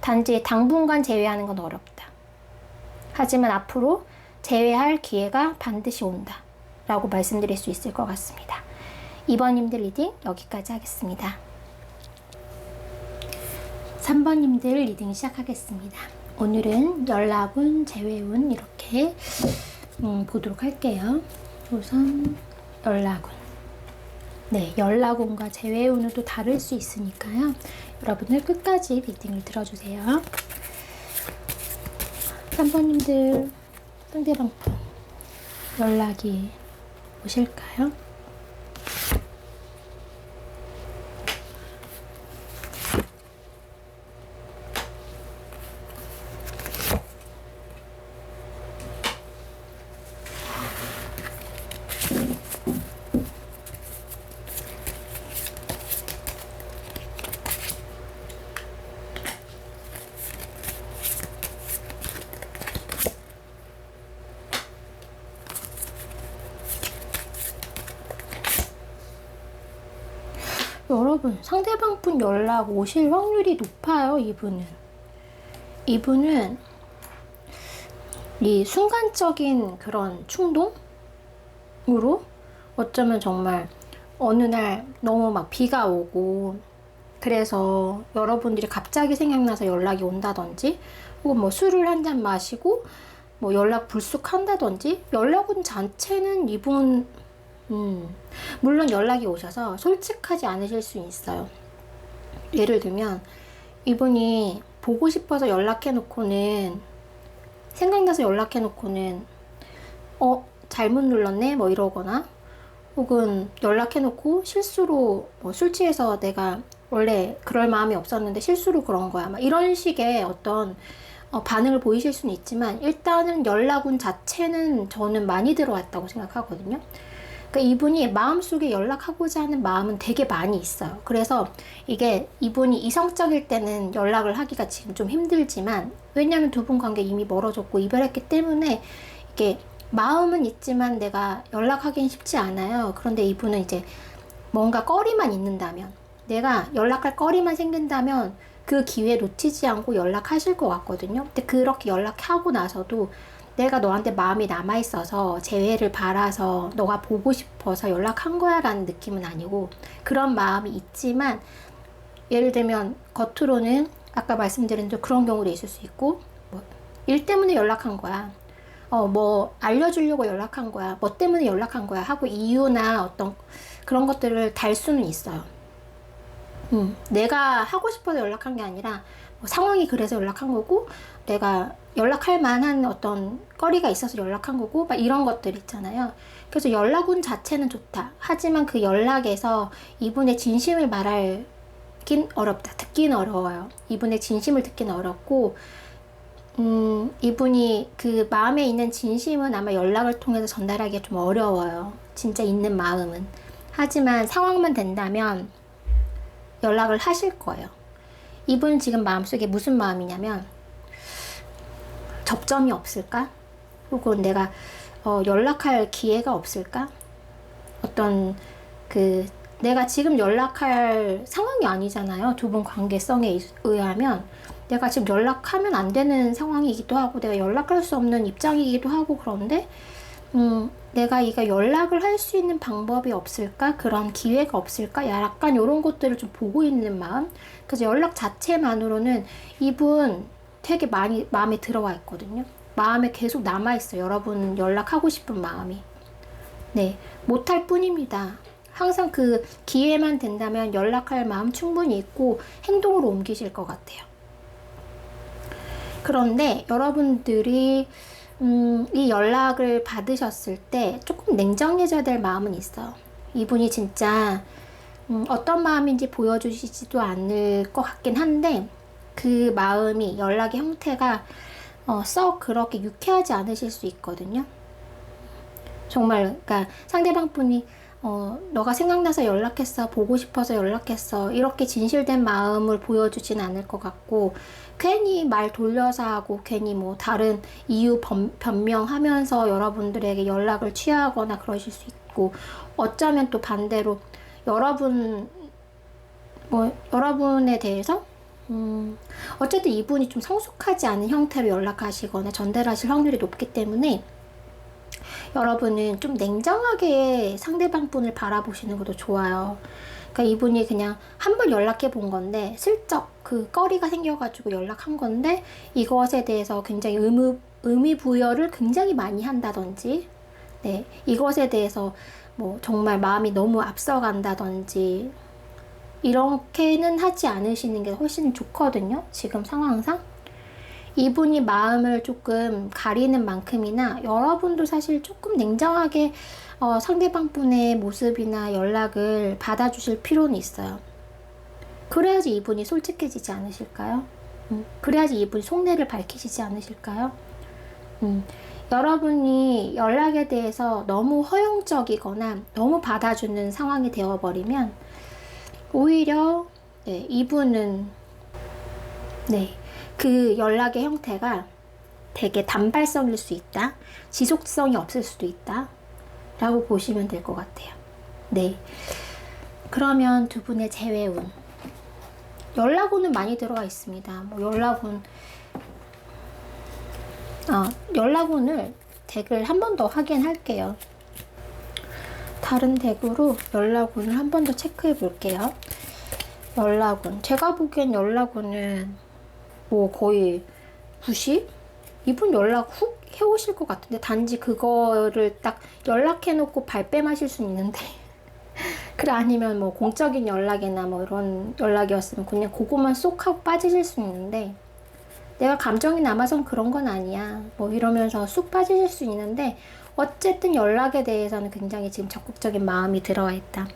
단지 당분간 재회하는 건 어렵다. 하지만 앞으로 재회할 기회가 반드시 온다 라고 말씀드릴 수 있을 것 같습니다. 2번님들 리딩 여기까지 하겠습니다. 3번님들 리딩 시작하겠습니다. 오늘은 연락운, 재회운 이렇게 보도록 할게요. 우선 연락운. 네, 연락운과 재회운은 또 다를 수 있으니까요. 여러분들 끝까지 리딩을 들어주세요. 3번님들 상대방 분 연락이 오실까요? 여러분, 상대방 분 연락 오실 확률이 높아요. 이분은 이 순간적인 그런 충동으로 어쩌면 정말 어느 날 너무 막 비가 오고 그래서 여러분들이 갑자기 생각나서 연락이 온다든지, 혹은 뭐 술을 한 잔 마시고 뭐 연락 불쑥 한다든지, 연락운 자체는 이분 물론 연락이 오셔서 솔직하지 않으실 수 있어요. 예를 들면 이분이 보고 싶어서 연락해놓고는, 생각나서 연락해놓고는 잘못 눌렀네 뭐 이러거나, 혹은 연락해놓고 실수로 뭐 술 취해서 내가 원래 그럴 마음이 없었는데 실수로 그런 거야 막 이런 식의 어떤 반응을 보이실 수는 있지만, 일단은 연락운 자체는 저는 많이 들어왔다고 생각하거든요. 그러니까 이분이 마음속에 연락하고자 하는 마음은 되게 많이 있어요. 그래서 이게 이분이 이성적일 때는 연락을 하기가 지금 좀 힘들지만, 왜냐하면 두 분 관계 이미 멀어졌고 이별했기 때문에 이게 마음은 있지만 내가 연락하기는 쉽지 않아요. 그런데 이분은 이제 뭔가 꺼리만 있는다면, 내가 연락할 꺼리만 생긴다면 그 기회 놓치지 않고 연락하실 것 같거든요. 근데 그렇게 연락하고 나서도 내가 너한테 마음이 남아있어서 재회를 바라서 너가 보고 싶어서 연락한 거야 라는 느낌은 아니고, 그런 마음이 있지만, 예를 들면 겉으로는 아까 말씀드린 대로 그런 경우도 있을 수 있고, 뭐 일 때문에 연락한 거야, 뭐 알려주려고 연락한 거야, 뭐 때문에 연락한 거야 하고 이유나 어떤 그런 것들을 달 수는 있어요. 내가 하고 싶어서 연락한 게 아니라 뭐 상황이 그래서 연락한 거고, 내가 연락할 만한 어떤 거리가 있어서 연락한 거고, 막 이런 것들 있잖아요. 그래서 연락운 자체는 좋다. 하지만 그 연락에서 이분의 진심을 말하긴 어렵다. 듣기는 어려워요. 이분의 진심을 듣기는 어렵고, 이분이 그 마음에 있는 진심은 아마 연락을 통해서 전달하기가 좀 어려워요. 진짜 있는 마음은. 하지만 상황만 된다면 연락을 하실 거예요. 이분 지금 마음속에 무슨 마음이냐면, 접점이 없을까? 혹은 내가 연락할 기회가 없을까? 어떤 내가 지금 연락할 상황이 아니잖아요. 두 분 관계성에 의하면 내가 지금 연락하면 안 되는 상황이기도 하고, 내가 연락할 수 없는 입장이기도 하고, 그런데 내가 이거 연락을 할 수 있는 방법이 없을까? 그런 기회가 없을까? 약간 이런 것들을 좀 보고 있는 마음. 그래서 연락 자체만으로는 이분 되게 많이 마음에 들어와 있거든요. 마음에 계속 남아있어요. 여러분 연락하고 싶은 마음이. 네, 못할 뿐입니다. 항상 그 기회만 된다면 연락할 마음 충분히 있고 행동으로 옮기실 것 같아요. 그런데 여러분들이 이 연락을 받으셨을 때 조금 냉정해져야 될 마음은 있어요. 이분이 진짜 어떤 마음인지 보여주시지도 않을 것 같긴 한데, 그 마음이, 연락의 형태가 썩 그렇게 유쾌하지 않으실 수 있거든요. 정말, 그러니까 상대방 분이 너가 생각나서 연락했어, 보고 싶어서 연락했어, 이렇게 진실된 마음을 보여주진 않을 것 같고, 괜히 말 돌려서 하고 괜히 뭐 다른 이유 변명하면서 여러분들에게 연락을 취하거나 그러실 수 있고, 어쩌면 또 반대로 여러분에 대해서 어쨌든 이분이 좀 성숙하지 않은 형태로 연락하시거나 전달하실 확률이 높기 때문에, 여러분은 좀 냉정하게 상대방 분을 바라보시는 것도 좋아요. 그러니까 이분이 그냥 한번 연락해 본 건데, 슬쩍 그 거리가 생겨가지고 연락한 건데, 이것에 대해서 굉장히 의미 부여를 굉장히 많이 한다든지, 네, 이것에 대해서 뭐 정말 마음이 너무 앞서간다든지, 이렇게는 하지 않으시는 게 훨씬 좋거든요. 지금 상황상. 이분이 마음을 조금 가리는 만큼이나 여러분도 사실 조금 냉정하게 상대방 분의 모습이나 연락을 받아주실 필요는 있어요. 그래야지 이분이 솔직해지지 않으실까요? 그래야지 이분이 속내를 밝히시지 않으실까요? 여러분이 연락에 대해서 너무 허용적이거나 너무 받아주는 상황이 되어버리면 오히려 이분은 그 연락의 형태가 되게 단발성일 수 있다, 지속성이 없을 수도 있다 라고 보시면 될 것 같아요. 네, 그러면 두 분의 재회운. 연락운은 많이 들어가 있습니다. 뭐 연락운을 덱을 한 번 더 확인할게요. 다른 덱으로 연락운을 한 번 더 체크해 볼게요. 연락운, 제가 보기엔 연락운은 뭐 거의 90? 이분 연락 훅 해오실 것 같은데, 단지 그거를 딱 연락해놓고 발뺌하실 수는 있는데 그래, 아니면 뭐 공적인 연락이나 뭐 이런 연락이었으면 그냥 그거만 쏙 하고 빠지실 수 있는데, 내가 감정이 남아선 그런 건 아니야 뭐 이러면서 쑥 빠지실 수 있는데, 어쨌든 연락에 대해서는 굉장히 지금 적극적인 마음이 들어와 있다.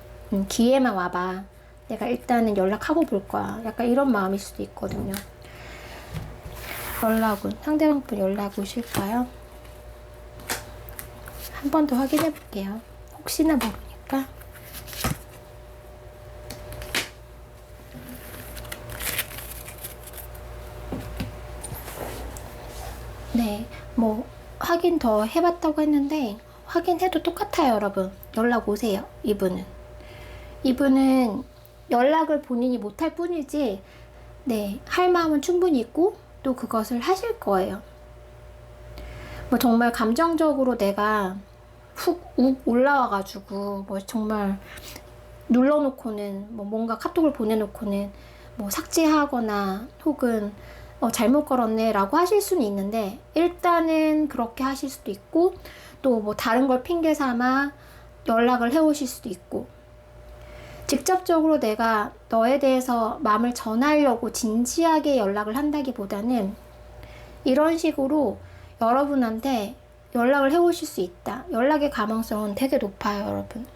기회만 와봐, 내가 일단은 연락하고 볼 거야, 약간 이런 마음일 수도 있거든요. 연락운, 상대방 분 연락 오실까요? 한 번 더 확인해 볼게요. 혹시나 모르니까. 네, 뭐 확인 더 해봤다고 했는데 확인해도 똑같아요, 여러분. 연락 오세요. 이분은 연락을 본인이 못할 뿐이지, 네, 할 마음은 충분히 있고 또 그것을 하실 거예요. 뭐 정말 감정적으로 내가 훅 올라와가지고 뭐 정말 눌러놓고는, 뭐 뭔가 카톡을 보내놓고는 뭐 삭제하거나, 혹은 잘못 걸었네 라고 하실 수는 있는데, 일단은 그렇게 하실 수도 있고, 또 뭐 다른 걸 핑계 삼아 연락을 해오실 수도 있고, 직접적으로 내가 너에 대해서 마음을 전하려고 진지하게 연락을 한다기보다는 이런 식으로 여러분한테 연락을 해오실 수 있다. 연락의 가망성은 되게 높아요, 여러분.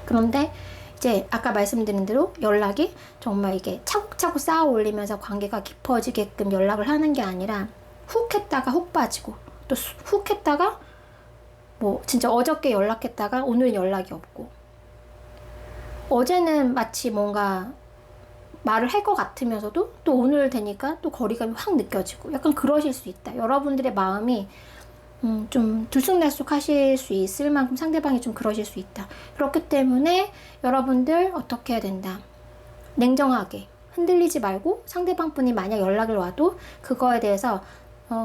그런데 이제 아까 말씀드린 대로 연락이 정말 이게 차곡차곡 쌓아 올리면서 관계가 깊어지게끔 연락을 하는 게 아니라 훅 했다가 훅 빠지고, 또 훅 했다가 뭐 진짜 어저께 연락했다가 오늘 연락이 없고, 어제는 마치 뭔가 말을 할 것 같으면서도 또 오늘 되니까 또 거리감이 확 느껴지고, 약간 그러실 수 있다. 여러분들의 마음이 좀 들쑥날쑥 하실 수 있을 만큼 상대방이 좀 그러실 수 있다. 그렇기 때문에 여러분들 어떻게 해야 된다. 냉정하게 흔들리지 말고, 상대방 분이 만약 연락을 와도 그거에 대해서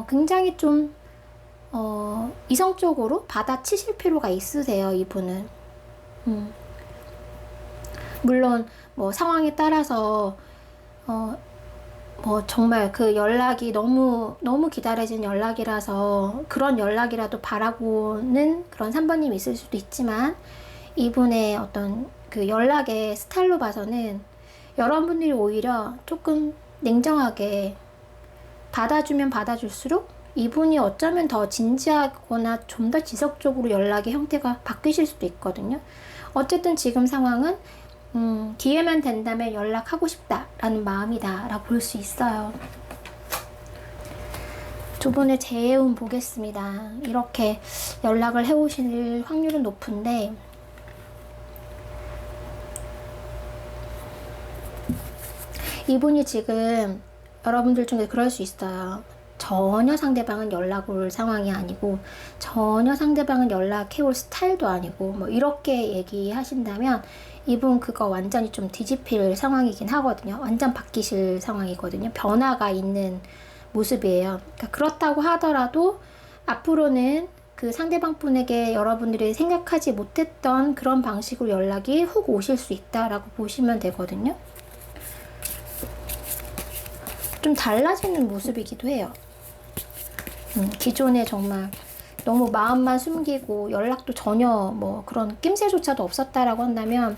굉장히 좀 이성적으로 받아치실 필요가 있으세요, 이분은. 물론 뭐 상황에 따라서 뭐 정말 그 연락이 너무 기다려진 연락이라서 그런 연락이라도 바라고는 그런 3번님이 있을 수도 있지만, 이분의 어떤 그 연락의 스타일로 봐서는 여러분들이 오히려 조금 냉정하게 받아주면 받아줄수록 이분이 어쩌면 더 진지하거나 좀 더 지속적으로 연락의 형태가 바뀌실 수도 있거든요. 어쨌든 지금 상황은 기회만 된다면 연락하고 싶다라는 마음이다 라고 볼 수 있어요. 두 분의 재해운 보겠습니다. 이렇게 연락을 해오실 확률은 높은데, 이분이 지금 여러분들 중에 그럴 수 있어요. 전혀 상대방은 연락 올 상황이 아니고, 전혀 상대방은 연락해올 스타일도 아니고, 뭐 이렇게 얘기하신다면 이분 그거 완전히 좀 뒤집힐 상황이긴 하거든요. 완전 바뀌실 상황이거든요. 변화가 있는 모습이에요. 그러니까 그렇다고 하더라도 앞으로는 그 상대방 분에게 여러분들이 생각하지 못했던 그런 방식으로 연락이 훅 오실 수 있다라고 보시면 되거든요. 좀 달라지는 모습이기도 해요. 기존에 정말 너무 마음만 숨기고 연락도 전혀 뭐 그런 낌새조차도 없었다라고 한다면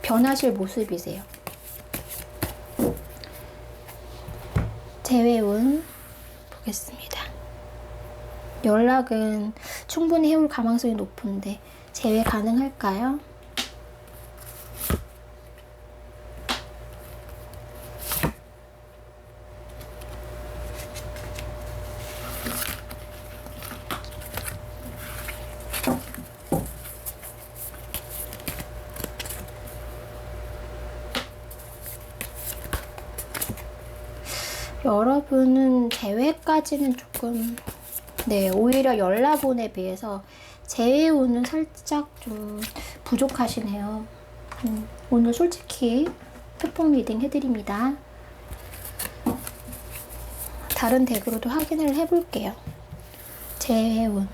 변하실 모습이세요. 재회운 보겠습니다. 연락은 충분히 해올 가능성이 높은데 재회 가능할까요? 여러분은 재회까지는 조금, 오히려 연락운에 비해서 재회운은 살짝 좀 부족하시네요. 오늘 솔직히 특봉 리딩 해드립니다. 다른 덱으로도 확인을 해볼게요. 재회운.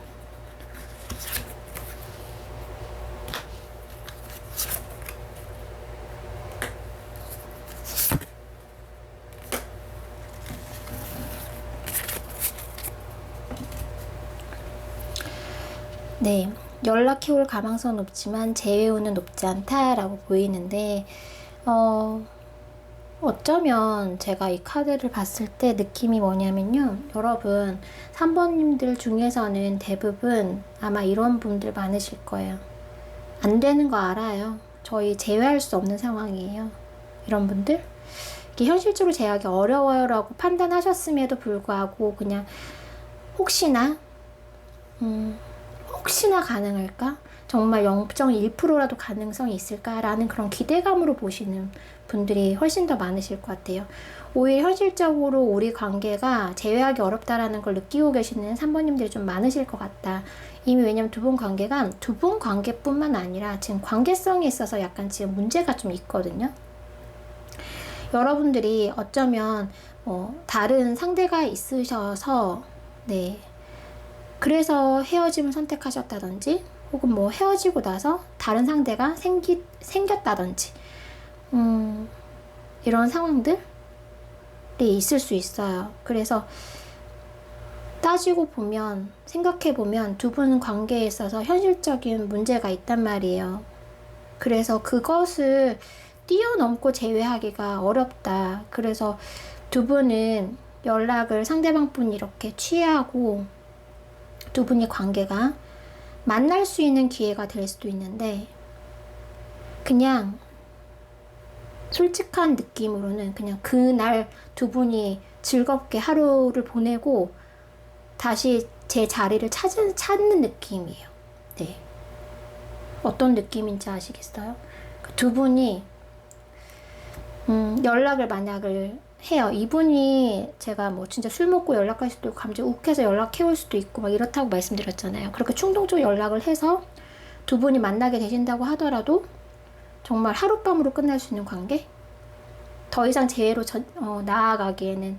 네, 연락해올 가망성은 높지만 재회운은 높지 않다라고 보이는데, 어쩌면 제가 이 카드를 봤을 때 느낌이 뭐냐면요, 여러분 3번님들 중에서는 대부분 아마 이런 분들 많으실 거예요. 안 되는 거 알아요. 저희 제외할 수 없는 상황이에요. 이런 분들 이게 현실적으로 제외하기 어려워요 라고 판단하셨음에도 불구하고 그냥 혹시나 가능할까? 정말 0.1%라도 가능성이 있을까라는 그런 기대감으로 보시는 분들이 훨씬 더 많으실 것 같아요. 오히려 현실적으로 우리 관계가 재회하기 어렵다라는 걸 느끼고 계시는 3번님들이 좀 많으실 것 같다. 이미 왜냐면 두 분 관계가 두 분 관계뿐만 아니라 지금 관계성에 있어서 약간 지금 문제가 좀 있거든요. 여러분들이 어쩌면 다른 상대가 있으셔서 그래서 헤어짐을 선택하셨다든지 혹은 뭐 헤어지고 나서 다른 상대가 생겼다든지 이런 상황들 있을 수 있어요. 그래서 따지고 보면, 생각해 보면 두 분 관계에 있어서 현실적인 문제가 있단 말이에요. 그래서 그것을 뛰어넘고 제외하기가 어렵다. 그래서 두 분은 연락을 상대방 분이 이렇게 취하고 두 분의 관계가 만날 수 있는 기회가 될 수도 있는데, 그냥 솔직한 느낌으로는 그냥 그날 두 분이 즐겁게 하루를 보내고 다시 제 자리를 찾는 느낌이에요. 네. 어떤 느낌인지 아시겠어요? 두 분이 연락을 만약을 해요. 이분이 제가 뭐 진짜 술 먹고 연락할 수도 있고 감정 욱해서 연락해올 수도 있고 막 이렇다고 말씀드렸잖아요. 그렇게 충동적으로 연락을 해서 두 분이 만나게 되신다고 하더라도 정말 하룻밤으로 끝날 수 있는 관계? 더 이상 재회로 나아가기에는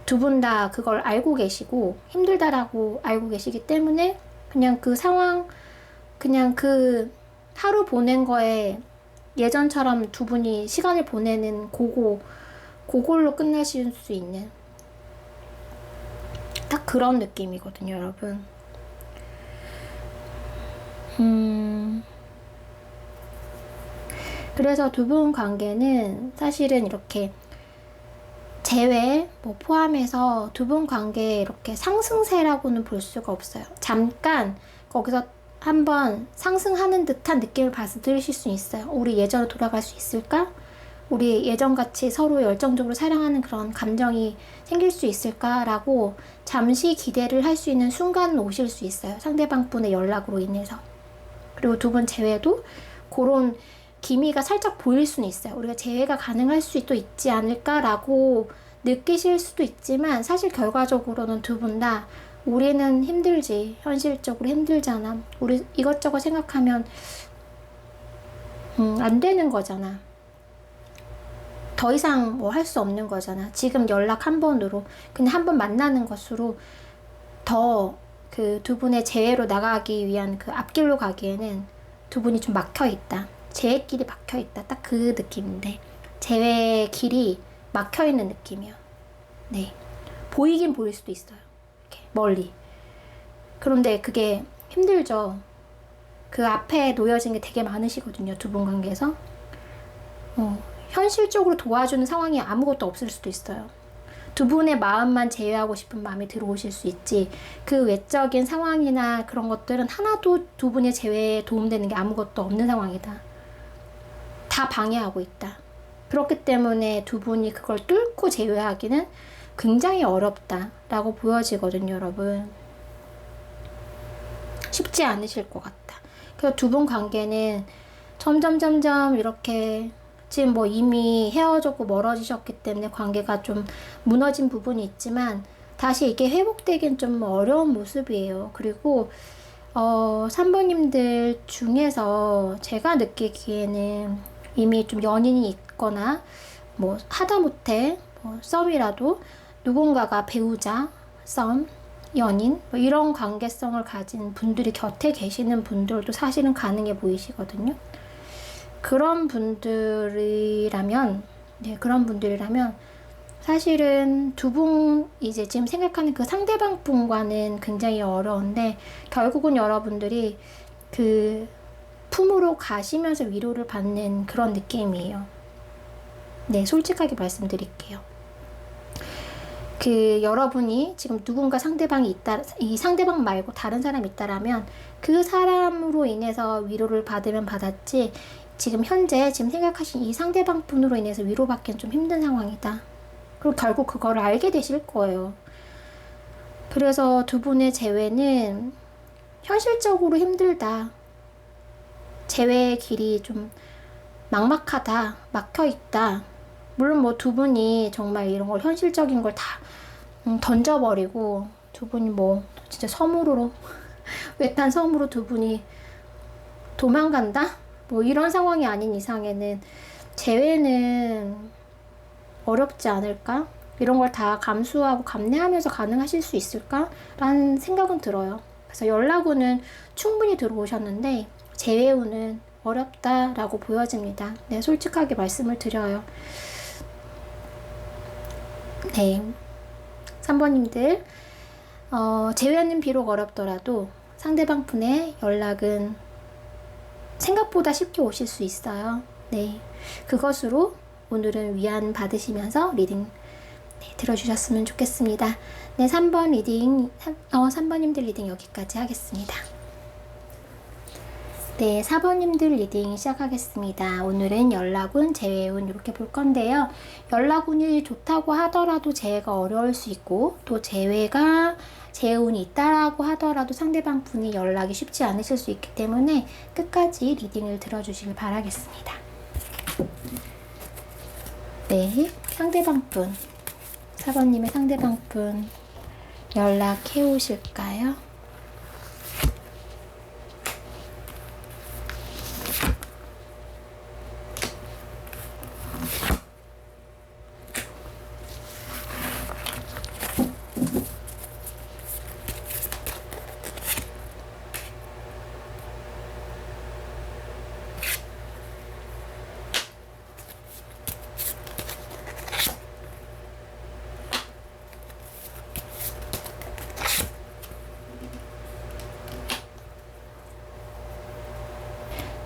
두 분 다 그걸 알고 계시고 힘들다라고 알고 계시기 때문에 그냥 그 상황, 그냥 그 하루 보낸 거에 예전처럼 두 분이 시간을 보내는 그걸로 끝나실 수 있는 딱 그런 느낌이거든요, 여러분. 그래서 두 분 관계는 사실은 이렇게 재회 뭐 포함해서 두 분 관계에 이렇게 상승세라고는 볼 수가 없어요. 잠깐 거기서 한번 상승하는 듯한 느낌을 받으실 수 있어요. 우리 예전으로 돌아갈 수 있을까? 우리 예전같이 서로 열정적으로 사랑하는 그런 감정이 생길 수 있을까라고 잠시 기대를 할 수 있는 순간은 오실 수 있어요. 상대방 분의 연락으로 인해서. 그리고 두 분 재회도 그런 기미가 살짝 보일 수는 있어요. 우리가 재회가 가능할 수도 있지 않을까라고 느끼실 수도 있지만 사실 결과적으로는 두 분 다 우리는 힘들지, 현실적으로 힘들잖아, 우리 이것저것 생각하면 안 되는 거잖아. 더 이상 뭐 할 수 없는 거잖아. 지금 연락 한 번으로 그냥 한 번 만나는 것으로 더 그 두 분의 재회로 나가기 위한 그 앞길로 가기에는 두 분이 좀 막혀 있다. 재회길이 막혀 있다. 딱 그 느낌인데 재회 길이 막혀 있는 느낌이요. 네, 보이긴 보일 수도 있어요. 이렇게 멀리. 그런데 그게 힘들죠. 그 앞에 놓여진 게 되게 많으시거든요. 두 분 관계에서. 현실적으로 도와주는 상황이 아무것도 없을 수도 있어요. 두 분의 마음만 제외하고 싶은 마음이 들어오실 수 있지, 그 외적인 상황이나 그런 것들은 하나도 두 분의 재회에 도움되는 게 아무것도 없는 상황이다. 다 방해하고 있다. 그렇기 때문에 두 분이 그걸 뚫고 제외하기는 굉장히 어렵다라고 보여지거든요, 여러분. 쉽지 않으실 것 같다. 그래서 두 분 관계는 점점 이렇게 지금 뭐 이미 헤어졌고 멀어지셨기 때문에 관계가 좀 무너진 부분이 있지만 다시 이게 회복되긴 좀 어려운 모습이에요. 그리고 3번님들 중에서 제가 느끼기에는 이미 좀 연인이 있거나 뭐 하다못해 뭐 썸이라도 누군가가 배우자, 썸, 연인 뭐 이런 관계성을 가진 분들이 곁에 계시는 분들도 사실은 가능해 보이시거든요. 그런 분들이라면 사실은 두 분 이제 지금 생각하는 그 상대방 분과는 굉장히 어려운데 결국은 여러분들이 그 품으로 가시면서 위로를 받는 그런 느낌이에요. 네, 솔직하게 말씀드릴게요. 그 여러분이 지금 누군가 상대방이 있다, 이 상대방 말고 다른 사람이 있다라면 그 사람으로 인해서 위로를 받으면 받았지, 지금 현재 지금 생각하신 이 상대방 분으로 인해서 위로받기는 좀 힘든 상황이다. 그리고 결국 그걸 알게 되실 거예요. 그래서 두 분의 재회는 현실적으로 힘들다. 재회의 길이 좀 막막하다. 막혀있다. 물론 뭐 두 분이 정말 이런 걸 현실적인 걸 다 던져버리고 두 분이 뭐 진짜 섬으로 외딴 섬으로 두 분이 도망간다? 뭐 이런 상황이 아닌 이상에는 재회는 어렵지 않을까? 이런 걸 다 감수하고 감내하면서 가능하실 수 있을까? 라는 생각은 들어요. 그래서 연락운은 충분히 들어오셨는데 재회운은 어렵다라고 보여집니다. 네, 솔직하게 말씀을 드려요. 네, 3번님들 재회는 비록 어렵더라도 상대방 분의 연락은 생각보다 쉽게 오실 수 있어요. 네, 그것으로 오늘은 위안 받으시면서 리딩 들어주셨으면 좋겠습니다. 네, 3번 리딩, 3번님들 리딩 여기까지 하겠습니다. 네, 4번님들 리딩 시작하겠습니다. 오늘은 연락운, 재회운 이렇게 볼 건데요. 연락운이 좋다고 하더라도 재회가 어려울 수 있고, 또 재회운이 있다라고 하더라도 상대방 분이 연락이 쉽지 않으실 수 있기 때문에 끝까지 리딩을 들어주시길 바라겠습니다. 네, 상대방 분, 4번님의 상대방 분 연락해 오실까요?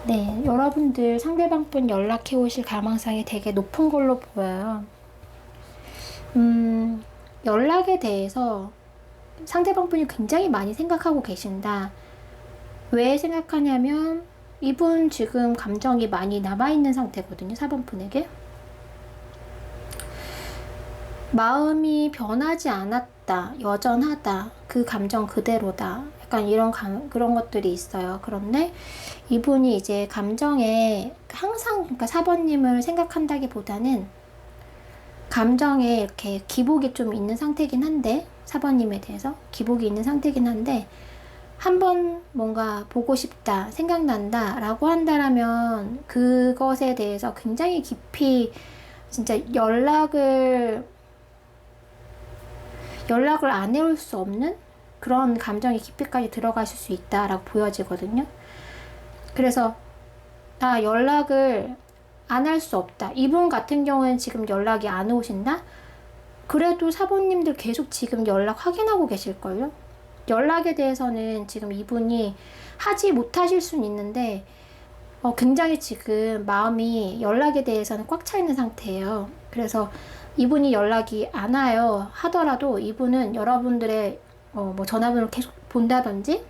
네, 여러분들 상대방 분 연락해 오실 가망성이 되게 높은 걸로 보여요. 연락에 대해서 상대방 분이 굉장히 많이 생각하고 계신다. 왜 생각하냐면 이분 지금 감정이 많이 남아있는 상태거든요. 4번 분에게. 마음이 변하지 않았다. 여전하다. 그 감정 그대로다. 약간 그런 것들이 있어요. 그런데 이분이 이제 감정에 항상, 그러니까 4번님을 생각한다기보다는 감정에 이렇게 기복이 좀 있는 상태긴 한데, 4번님에 대해서 기복이 있는 상태긴 한데, 한번 뭔가 보고 싶다, 생각난다 라고 한다라면 그것에 대해서 굉장히 깊이 진짜 연락을 안 해올 수 없는 그런 감정이 깊이까지 들어가실 수 있다라고 보여지거든요. 그래서 나 연락을 안 할 수 없다. 이분 같은 경우는 지금 연락이 안 오신다? 그래도 4번님들 계속 지금 연락 확인하고 계실걸요? 연락에 대해서는 지금 이분이 하지 못하실 수는 있는데 굉장히 지금 마음이 연락에 대해서는 꽉 차 있는 상태예요. 그래서 이분이 연락이 안 와요 하더라도 이분은 여러분들의 뭐 전화번호를 계속 본다든지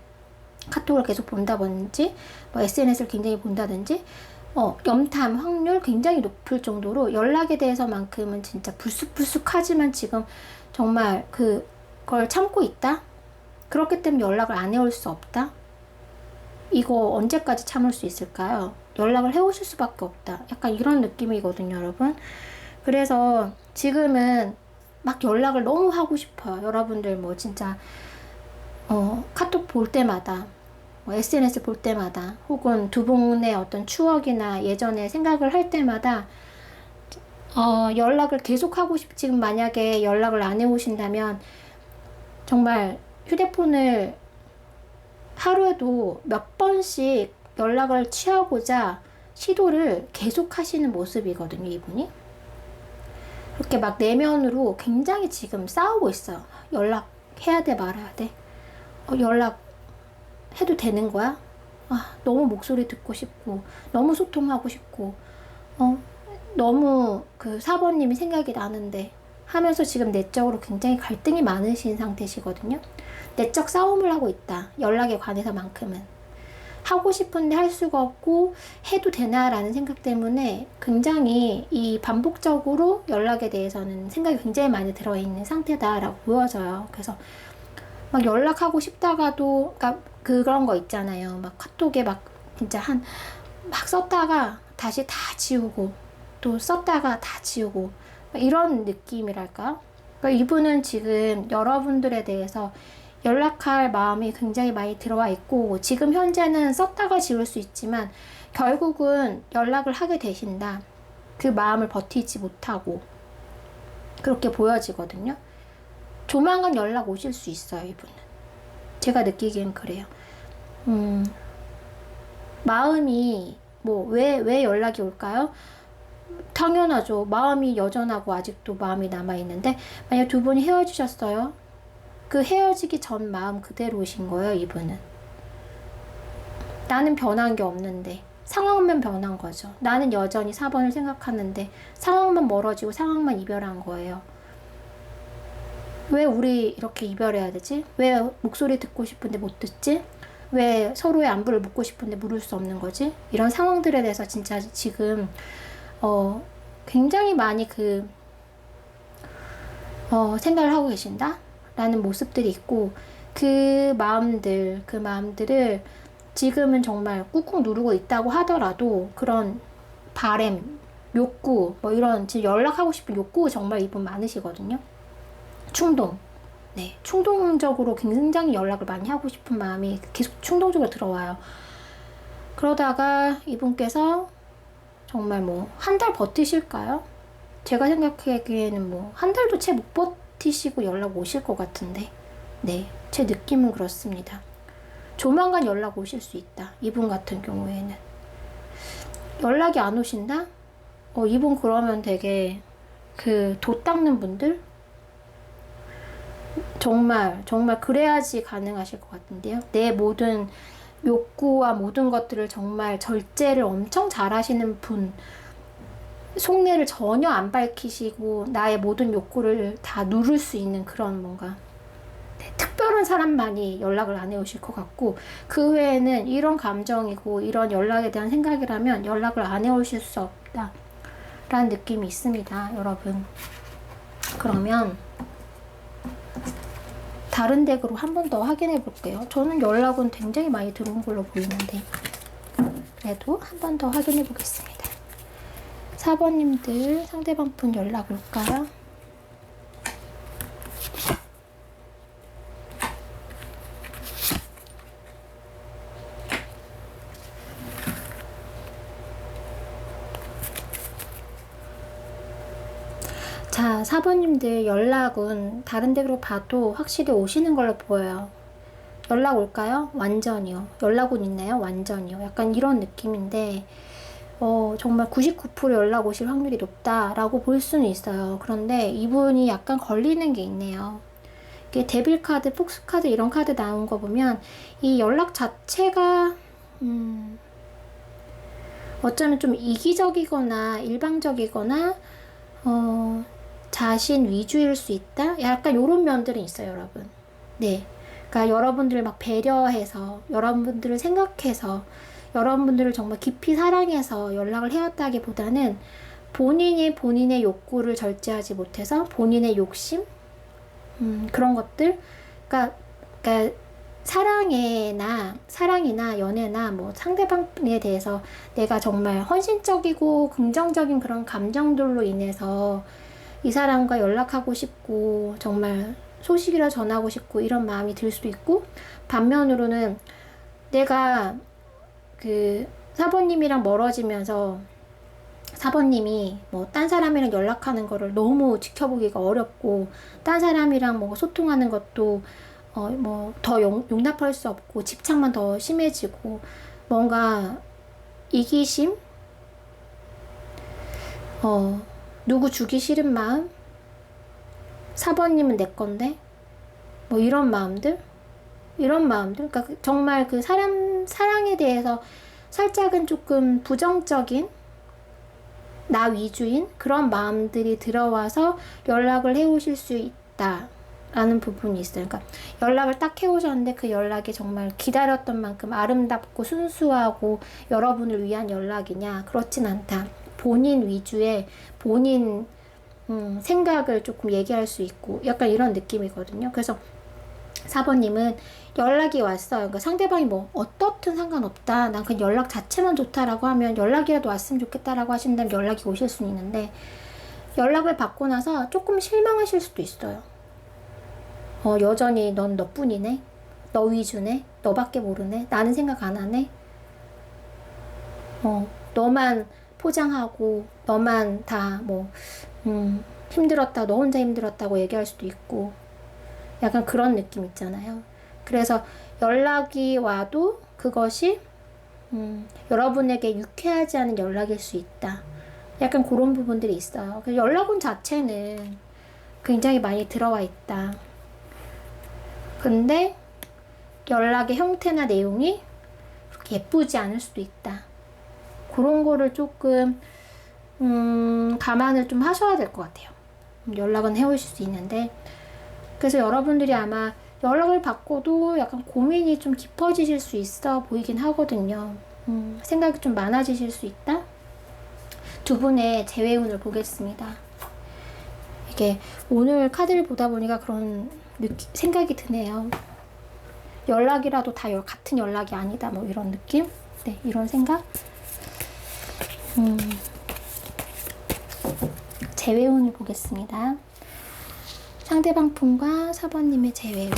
카톡을 계속 본다든지 뭐 SNS를 굉장히 본다든지 염탐 확률 굉장히 높을 정도로 연락에 대해서만큼은 진짜 불쑥불쑥하지만 지금 정말 그걸 참고 있다? 그렇기 때문에 연락을 안 해올 수 없다? 이거 언제까지 참을 수 있을까요? 연락을 해오실 수밖에 없다. 약간 이런 느낌이거든요, 여러분. 그래서 지금은 막 연락을 너무 하고 싶어요. 여러분들 뭐 진짜 카톡 볼 때마다 SNS 볼 때마다 혹은 두 분의 어떤 추억이나 예전에 생각을 할 때마다 연락을 계속하고 지금 만약에 연락을 안 해오신다면 정말 휴대폰을 하루에도 몇 번씩 연락을 취하고자 시도를 계속 하시는 모습이거든요, 이분이. 그렇게 막 내면으로 굉장히 지금 싸우고 있어요. 연락해야 돼, 말아야 돼? 연락 해도 되는 거야? 너무 목소리 듣고 싶고, 너무 소통하고 싶고, 너무 그 4번님이 생각이 나는데 하면서 지금 내적으로 굉장히 갈등이 많으신 상태시거든요. 내적 싸움을 하고 있다. 연락에 관해서만큼은. 하고 싶은데 할 수가 없고 해도 되나라는 생각 때문에 굉장히 이 반복적으로 연락에 대해서는 생각이 굉장히 많이 들어있는 상태다라고 보여져요. 그래서 막 연락하고 싶다가도 그러니까 그런 거 있잖아요. 막 카톡에 막 진짜 막 썼다가 다시 다 지우고 또 썼다가 다 지우고 이런 느낌이랄까? 그러니까 이분은 지금 여러분들에 대해서 연락할 마음이 굉장히 많이 들어와 있고 지금 현재는 썼다가 지울 수 있지만 결국은 연락을 하게 되신다. 그 마음을 버티지 못하고 그렇게 보여지거든요. 조만간 연락 오실 수 있어요, 이분은. 제가 느끼기엔 그래요. 마음이 왜 연락이 올까요? 당연하죠. 마음이 여전하고 아직도 마음이 남아있는데, 만약 두 분이 헤어지셨어요. 그 헤어지기 전 마음 그대로이신 거예요, 이분은. 나는 변한 게 없는데 상황만 변한 거죠. 나는 여전히 4번을 생각하는데 상황만 멀어지고 상황만 이별한 거예요. 왜 우리 이렇게 이별해야 되지? 왜 목소리 듣고 싶은데 못 듣지? 왜 서로의 안부를 묻고 싶은데 물을 수 없는 거지? 이런 상황들에 대해서 진짜 지금 굉장히 많이 생각을 하고 계신다? 라는 모습들이 있고, 그 마음들을 지금은 정말 꾹꾹 누르고 있다고 하더라도 그런 바램, 욕구, 뭐 이런 지금 연락하고 싶은 욕구 정말 이분 많으시거든요. 충동. 네, 충동적으로 굉장히 연락을 많이 하고 싶은 마음이 계속 충동적으로 들어와요. 그러다가 이분께서 정말 뭐 한 달 버티실까요? 제가 생각하기에는 뭐 한 달도 채 못 버티시고 연락 오실 것 같은데, 네, 제 느낌은 그렇습니다. 조만간 연락 오실 수 있다. 이분 같은 경우에는. 연락이 안 오신다? 이분 그러면 되게 도 닦는 분들? 정말 그래야지 가능하실 것 같은데요. 내 모든 욕구와 모든 것들을 정말 절제를 엄청 잘 하시는 분, 속내를 전혀 안 밝히시고 나의 모든 욕구를 다 누를 수 있는 그런 뭔가 특별한 사람만이 연락을 안 해오실 것 같고, 그 외에는 이런 감정이고 이런 연락에 대한 생각이라면 연락을 안 해오실 수 없다 라는 느낌이 있습니다, 여러분. 그러면 다른 덱으로 한 번 더 확인해 볼게요. 저는 연락은 굉장히 많이 들어온 걸로 보이는데 그래도 한 번 더 확인해 보겠습니다. 4번님들 상대방 분 연락 올까요? 자, 4번님들 연락은 다른 덱으로 봐도 확실히 오시는 걸로 보여요. 연락 올까요? 완전히요. 연락은 있나요? 완전히요. 약간 이런 느낌인데 정말 99% 연락 오실 확률이 높다라고 볼 수는 있어요. 그런데 이분이 약간 걸리는 게 있네요. 이게 데빌 카드, 폭스 카드 이런 카드 나온 거 보면 이 연락 자체가 어쩌면 좀 이기적이거나 일방적이거나 자신 위주일 수 있다? 약간 요런 면들은 있어요, 여러분. 네. 그러니까 여러분들을 막 배려해서, 여러분들을 생각해서, 여러분들을 정말 깊이 사랑해서 연락을 해왔다기보다는 본인이 본인의 욕구를 절제하지 못해서 본인의 욕심? 그런 것들? 그러니까 사랑이나 연애나 뭐 상대방에 대해서 내가 정말 헌신적이고 긍정적인 그런 감정들로 인해서 이 사람과 연락하고 싶고 정말 소식이라 전하고 싶고 이런 마음이 들 수도 있고, 반면으로는 내가 4번님이랑 멀어지면서 4번님이 뭐 딴 사람이랑 연락하는 거를 너무 지켜보기가 어렵고, 딴 사람이랑 뭐 소통하는 것도 뭐 더 용납할 수 없고 집착만 더 심해지고 뭔가 이기심? 누구 주기 싫은 마음? 4번님은 내 건데? 뭐 이런 마음들? 그러니까 정말 그 사랑에 대해서 살짝은 조금 부정적인, 나 위주인 그런 마음들이 들어와서 연락을 해오실 수 있다 라는 부분이 있어요. 그러니까 연락을 딱 해오셨는데 그 연락이 정말 기다렸던 만큼 아름답고 순수하고 여러분을 위한 연락이냐? 그렇진 않다. 본인 위주의 본인 생각을 조금 얘기할 수 있고 약간 이런 느낌이거든요. 그래서 4번님은 연락이 왔어요. 그러니까 상대방이 뭐 어떻든 상관없다, 난 그냥 연락 자체만 좋다라고 하면 연락이라도 왔으면 좋겠다라고 하신다면 연락이 오실 수는 있는데, 연락을 받고 나서 조금 실망하실 수도 있어요. 여전히 넌 너뿐이네, 너 위주네, 너밖에 모르네, 나는 생각 안 하네, 너만 포장하고 너만 다 뭐 힘들었다, 너 혼자 힘들었다고 얘기할 수도 있고 약간 그런 느낌 있잖아요. 그래서 연락이 와도 그것이 여러분에게 유쾌하지 않은 연락일 수 있다 약간 그런 부분들이 있어요. 연락원 자체는 굉장히 많이 들어와 있다. 근데 연락의 형태나 내용이 그렇게 예쁘지 않을 수도 있다. 그런 거를 조금 감안을 좀 하셔야 될 것 같아요. 연락은 해오실 수 있는데, 그래서 여러분들이 아마 연락을 받고도 약간 고민이 좀 깊어지실 수 있어 보이긴 하거든요. 생각이 좀 많아지실 수 있다. 두 분의 재회운을 보겠습니다. 이게 오늘 카드를 보다 보니까 그런 생각이 드네요. 연락이라도 다 같은 연락이 아니다, 뭐 이런 느낌? 네, 이런 생각? 재회운을 보겠습니다. 상대방 분과 4번님의 재회운.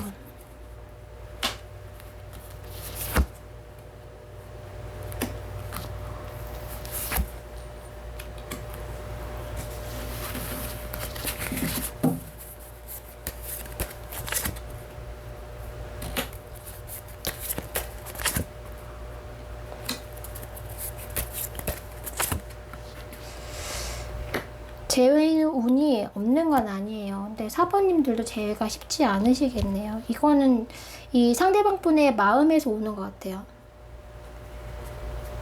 재회 운이 없는 건 아니에요. 근데 4번님들도 재회가 쉽지 않으시겠네요. 이거는 이 상대방 분의 마음에서 오는 것 같아요.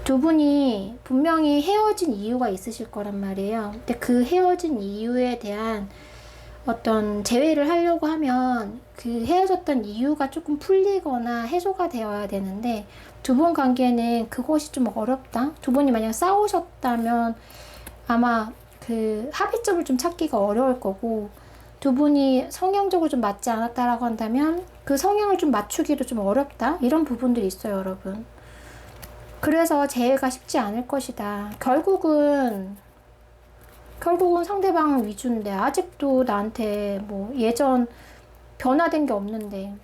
두 분이 분명히 헤어진 이유가 있으실 거란 말이에요. 근데 그 헤어진 이유에 대한 어떤 재회를 하려고 하면 그 헤어졌던 이유가 조금 풀리거나 해소가 되어야 되는데, 두 분 관계는 그것이 좀 어렵다. 두 분이 만약 싸우셨다면 아마 그 합의점을 좀 찾기가 어려울 거고, 두 분이 성향적으로 좀 맞지 않았다라고 한다면 그 성향을 좀 맞추기도 좀 어렵다, 이런 부분들이 있어요, 여러분. 그래서 재회가 쉽지 않을 것이다. 결국은 상대방 위주인데 아직도 나한테 뭐 예전 변화된 게 없는데,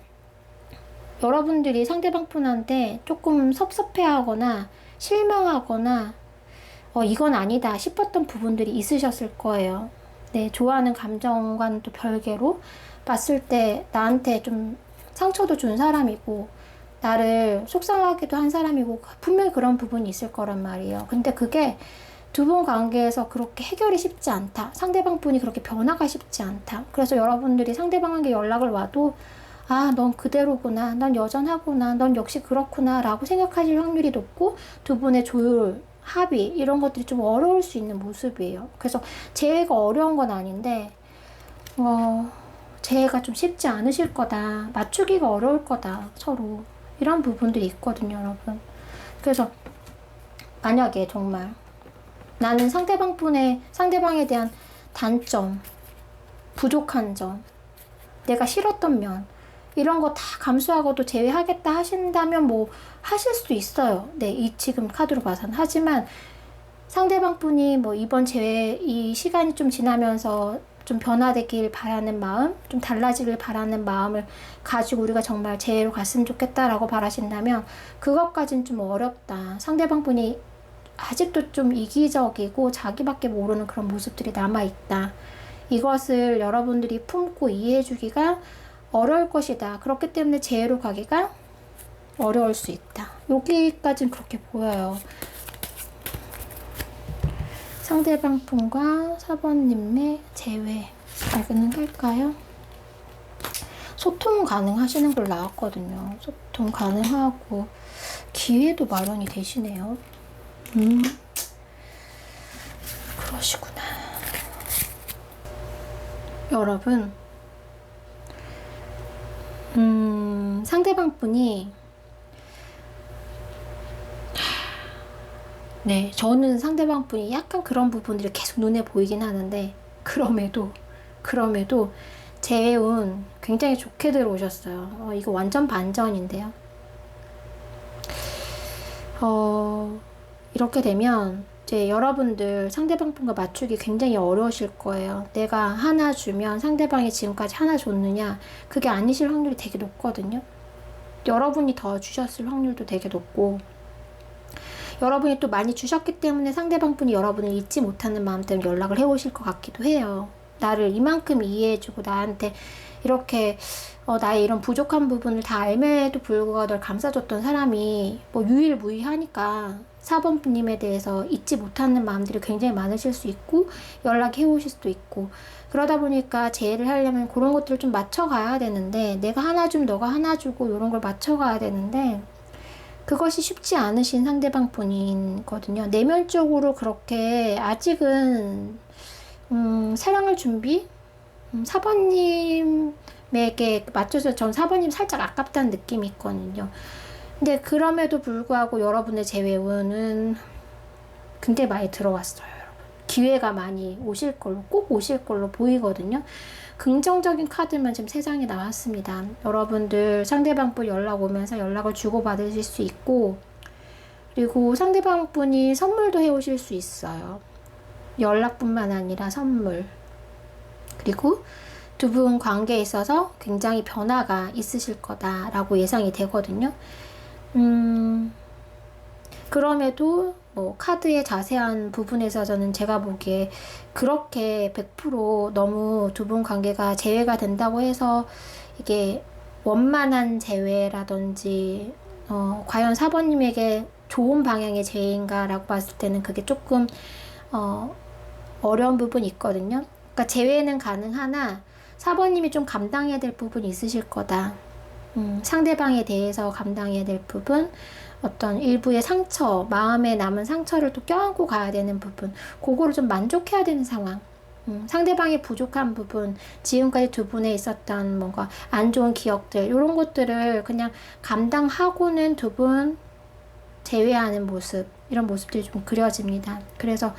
여러분들이 상대방 분한테 조금 섭섭해하거나 실망하거나 이건 아니다 싶었던 부분들이 있으셨을 거예요. 네, 좋아하는 감정과는 또 별개로 봤을 때 나한테 좀 상처도 준 사람이고 나를 속상하기도 한 사람이고 분명히 그런 부분이 있을 거란 말이에요. 근데 그게 두 분 관계에서 그렇게 해결이 쉽지 않다. 상대방 분이 그렇게 변화가 쉽지 않다. 그래서 여러분들이 상대방에게 연락을 와도 넌 그대로구나, 넌 여전하구나, 넌 역시 그렇구나 라고 생각하실 확률이 높고, 두 분의 조율, 합의 이런 것들이 좀 어려울 수 있는 모습이에요. 그래서 재회가 어려운 건 아닌데 재회가 좀 쉽지 않으실 거다, 맞추기가 어려울 거다, 서로 이런 부분들이 있거든요, 여러분. 그래서 만약에 정말 나는 상대방에 대한 단점, 부족한 점, 내가 싫었던 면 이런 거 다 감수하고도 재회하겠다 하신다면 뭐 하실 수도 있어요. 네, 이 지금 카드로 봐서는. 하지만 상대방 분이 뭐 이번 재회 이 시간이 좀 지나면서 좀 변화되길 바라는 마음, 좀 달라지길 바라는 마음을 가지고 우리가 정말 재회로 갔으면 좋겠다라고 바라신다면 그것까진 좀 어렵다. 상대방 분이 아직도 좀 이기적이고 자기밖에 모르는 그런 모습들이 남아있다. 이것을 여러분들이 품고 이해해주기가 어려울 것이다. 그렇기 때문에 재회로 가기가 어려울 수 있다. 여기까지는 그렇게 보여요. 상대방 분과 4번님의 재회 가능할까요? 소통 가능하시는 걸 나왔거든요. 소통 가능하고 기회도 마련이 되시네요. 그러시구나. 여러분, 상대방 분이 네, 저는 상대방 분이 약간 그런 부분들이 계속 눈에 보이긴 하는데, 그럼에도 재운 굉장히 좋게 들어오셨어요. 이거 완전 반전인데요. 이렇게 되면 이제 여러분들 상대방 분과 맞추기 굉장히 어려우실 거예요. 내가 하나 주면 상대방이 지금까지 하나 줬느냐, 그게 아니실 확률이 되게 높거든요. 여러분이 더 주셨을 확률도 되게 높고, 여러분이 또 많이 주셨기 때문에 상대방 분이 여러분을 잊지 못하는 마음 때문에 연락을 해오실 것 같기도 해요. 나를 이만큼 이해해주고 나한테 이렇게 나의 이런 부족한 부분을 다 알매도 불구하고 널 감싸줬던 사람이 뭐 유일무이하니까 4번님에 대해서 잊지 못하는 마음들이 굉장히 많으실 수 있고 연락해 오실 수도 있고 그러다 보니까 재회를 하려면 그런 것들을 좀 맞춰가야 되는데 내가 하나 좀 너가 하나 주고 이런 걸 맞춰가야 되는데 그것이 쉽지 않으신 상대방 분이거든요. 내면적으로 그렇게 아직은 사랑할 준비? 4번님에게 맞춰서 전 4번님 살짝 아깝다는 느낌이 있거든요. 근데 그럼에도 불구하고 여러분의 재회운은 굉장히 많이 들어왔어요. 여러분. 기회가 많이 오실 걸로 꼭 오실 걸로 보이거든요. 긍정적인 카드만 지금 3장이 나왔습니다. 여러분들 상대방 분 연락 오면서 연락을 주고받으실 수 있고 그리고 상대방 분이 선물도 해오실 수 있어요. 연락뿐만 아니라 선물 그리고 두 분 관계에 있어서 굉장히 변화가 있으실 거다라고 예상이 되거든요. 그럼에도 뭐 카드의 자세한 부분에서 저는 제가 보기에 그렇게 100% 너무 두 분 관계가 재회가 된다고 해서 이게 원만한 재회라든지 과연 4번님에게 좋은 방향의 재회인가 라고 봤을 때는 그게 조금 어려운 부분이 있거든요. 그러니까 재회는 가능하나 4번님이 좀 감당해야 될 부분이 있으실 거다. 상대방에 대해서 감당해야 될 부분, 어떤 일부의 상처, 마음에 남은 상처를 또 껴안고 가야 되는 부분, 그거를 좀 만족해야 되는 상황. 상대방의 부족한 부분, 지금까지 두 분에 있었던 뭔가 안 좋은 기억들, 이런 것들을 그냥 감당하고는 두 분 제외하는 모습, 이런 모습들이 좀 그려집니다. 그래서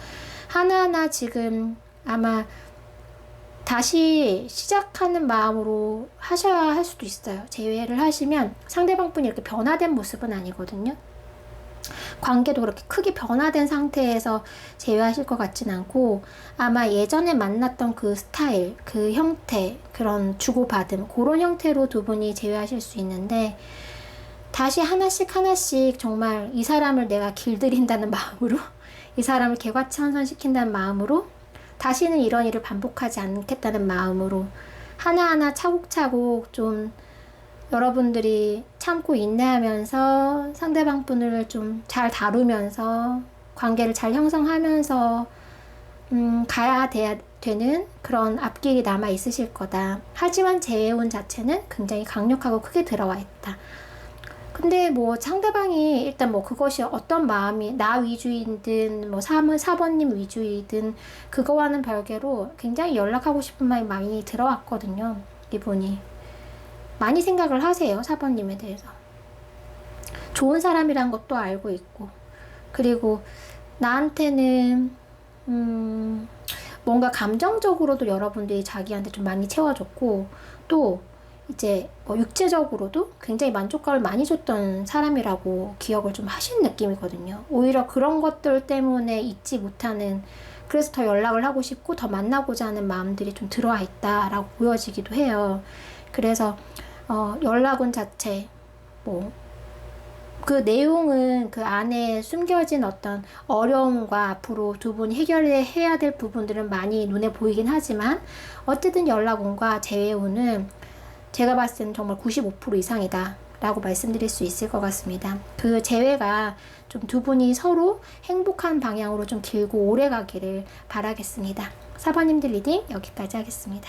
하나하나 지금 아마 다시 시작하는 마음으로 하셔야 할 수도 있어요. 재회를 하시면 상대방 분이 이렇게 변화된 모습은 아니거든요. 관계도 그렇게 크게 변화된 상태에서 재회하실 것 같진 않고 아마 예전에 만났던 그 스타일, 그 형태, 그런 주고받음 그런 형태로 두 분이 재회하실 수 있는데 다시 하나씩 하나씩 정말 이 사람을 내가 길들인다는 마음으로 이 사람을 개과천선시킨다는 마음으로 다시는 이런 일을 반복하지 않겠다는 마음으로 하나하나 차곡차곡 좀 여러분들이 참고 인내하면서 상대방 분을 좀 잘 다루면서 관계를 잘 형성하면서 가야 되는 그런 앞길이 남아 있으실 거다. 하지만 재회운 자체는 굉장히 강력하고 크게 들어와 있다. 근데 뭐 상대방이 일단 뭐 그것이 어떤 마음이 나 위주이든 뭐 4번님 위주이든 그거와는 별개로 굉장히 연락하고 싶은 마음이 많이 들어왔거든요. 이분이 많이 생각을 하세요. 4번님에 대해서 좋은 사람이란 것도 알고 있고 그리고 나한테는 뭔가 감정적으로도 여러분들이 자기한테 좀 많이 채워줬고 또 이제 뭐 육체적으로도 굉장히 만족감을 많이 줬던 사람이라고 기억을 좀 하신 느낌이거든요. 오히려 그런 것들 때문에 잊지 못하는 그래서 더 연락을 하고 싶고 더 만나고자 하는 마음들이 좀 들어와 있다라고 보여지기도 해요. 그래서 연락운 자체 뭐 그 내용은 그 안에 숨겨진 어떤 어려움과 앞으로 두 분이 해결해야 될 부분들은 많이 눈에 보이긴 하지만 어쨌든 연락운과 재회운은 제가 봤을 때는 정말 95% 이상이다 라고 말씀드릴 수 있을 것 같습니다. 그 재회가 좀 두 분이 서로 행복한 방향으로 좀 길고 오래 가기를 바라겠습니다. 사번님들 리딩 여기까지 하겠습니다.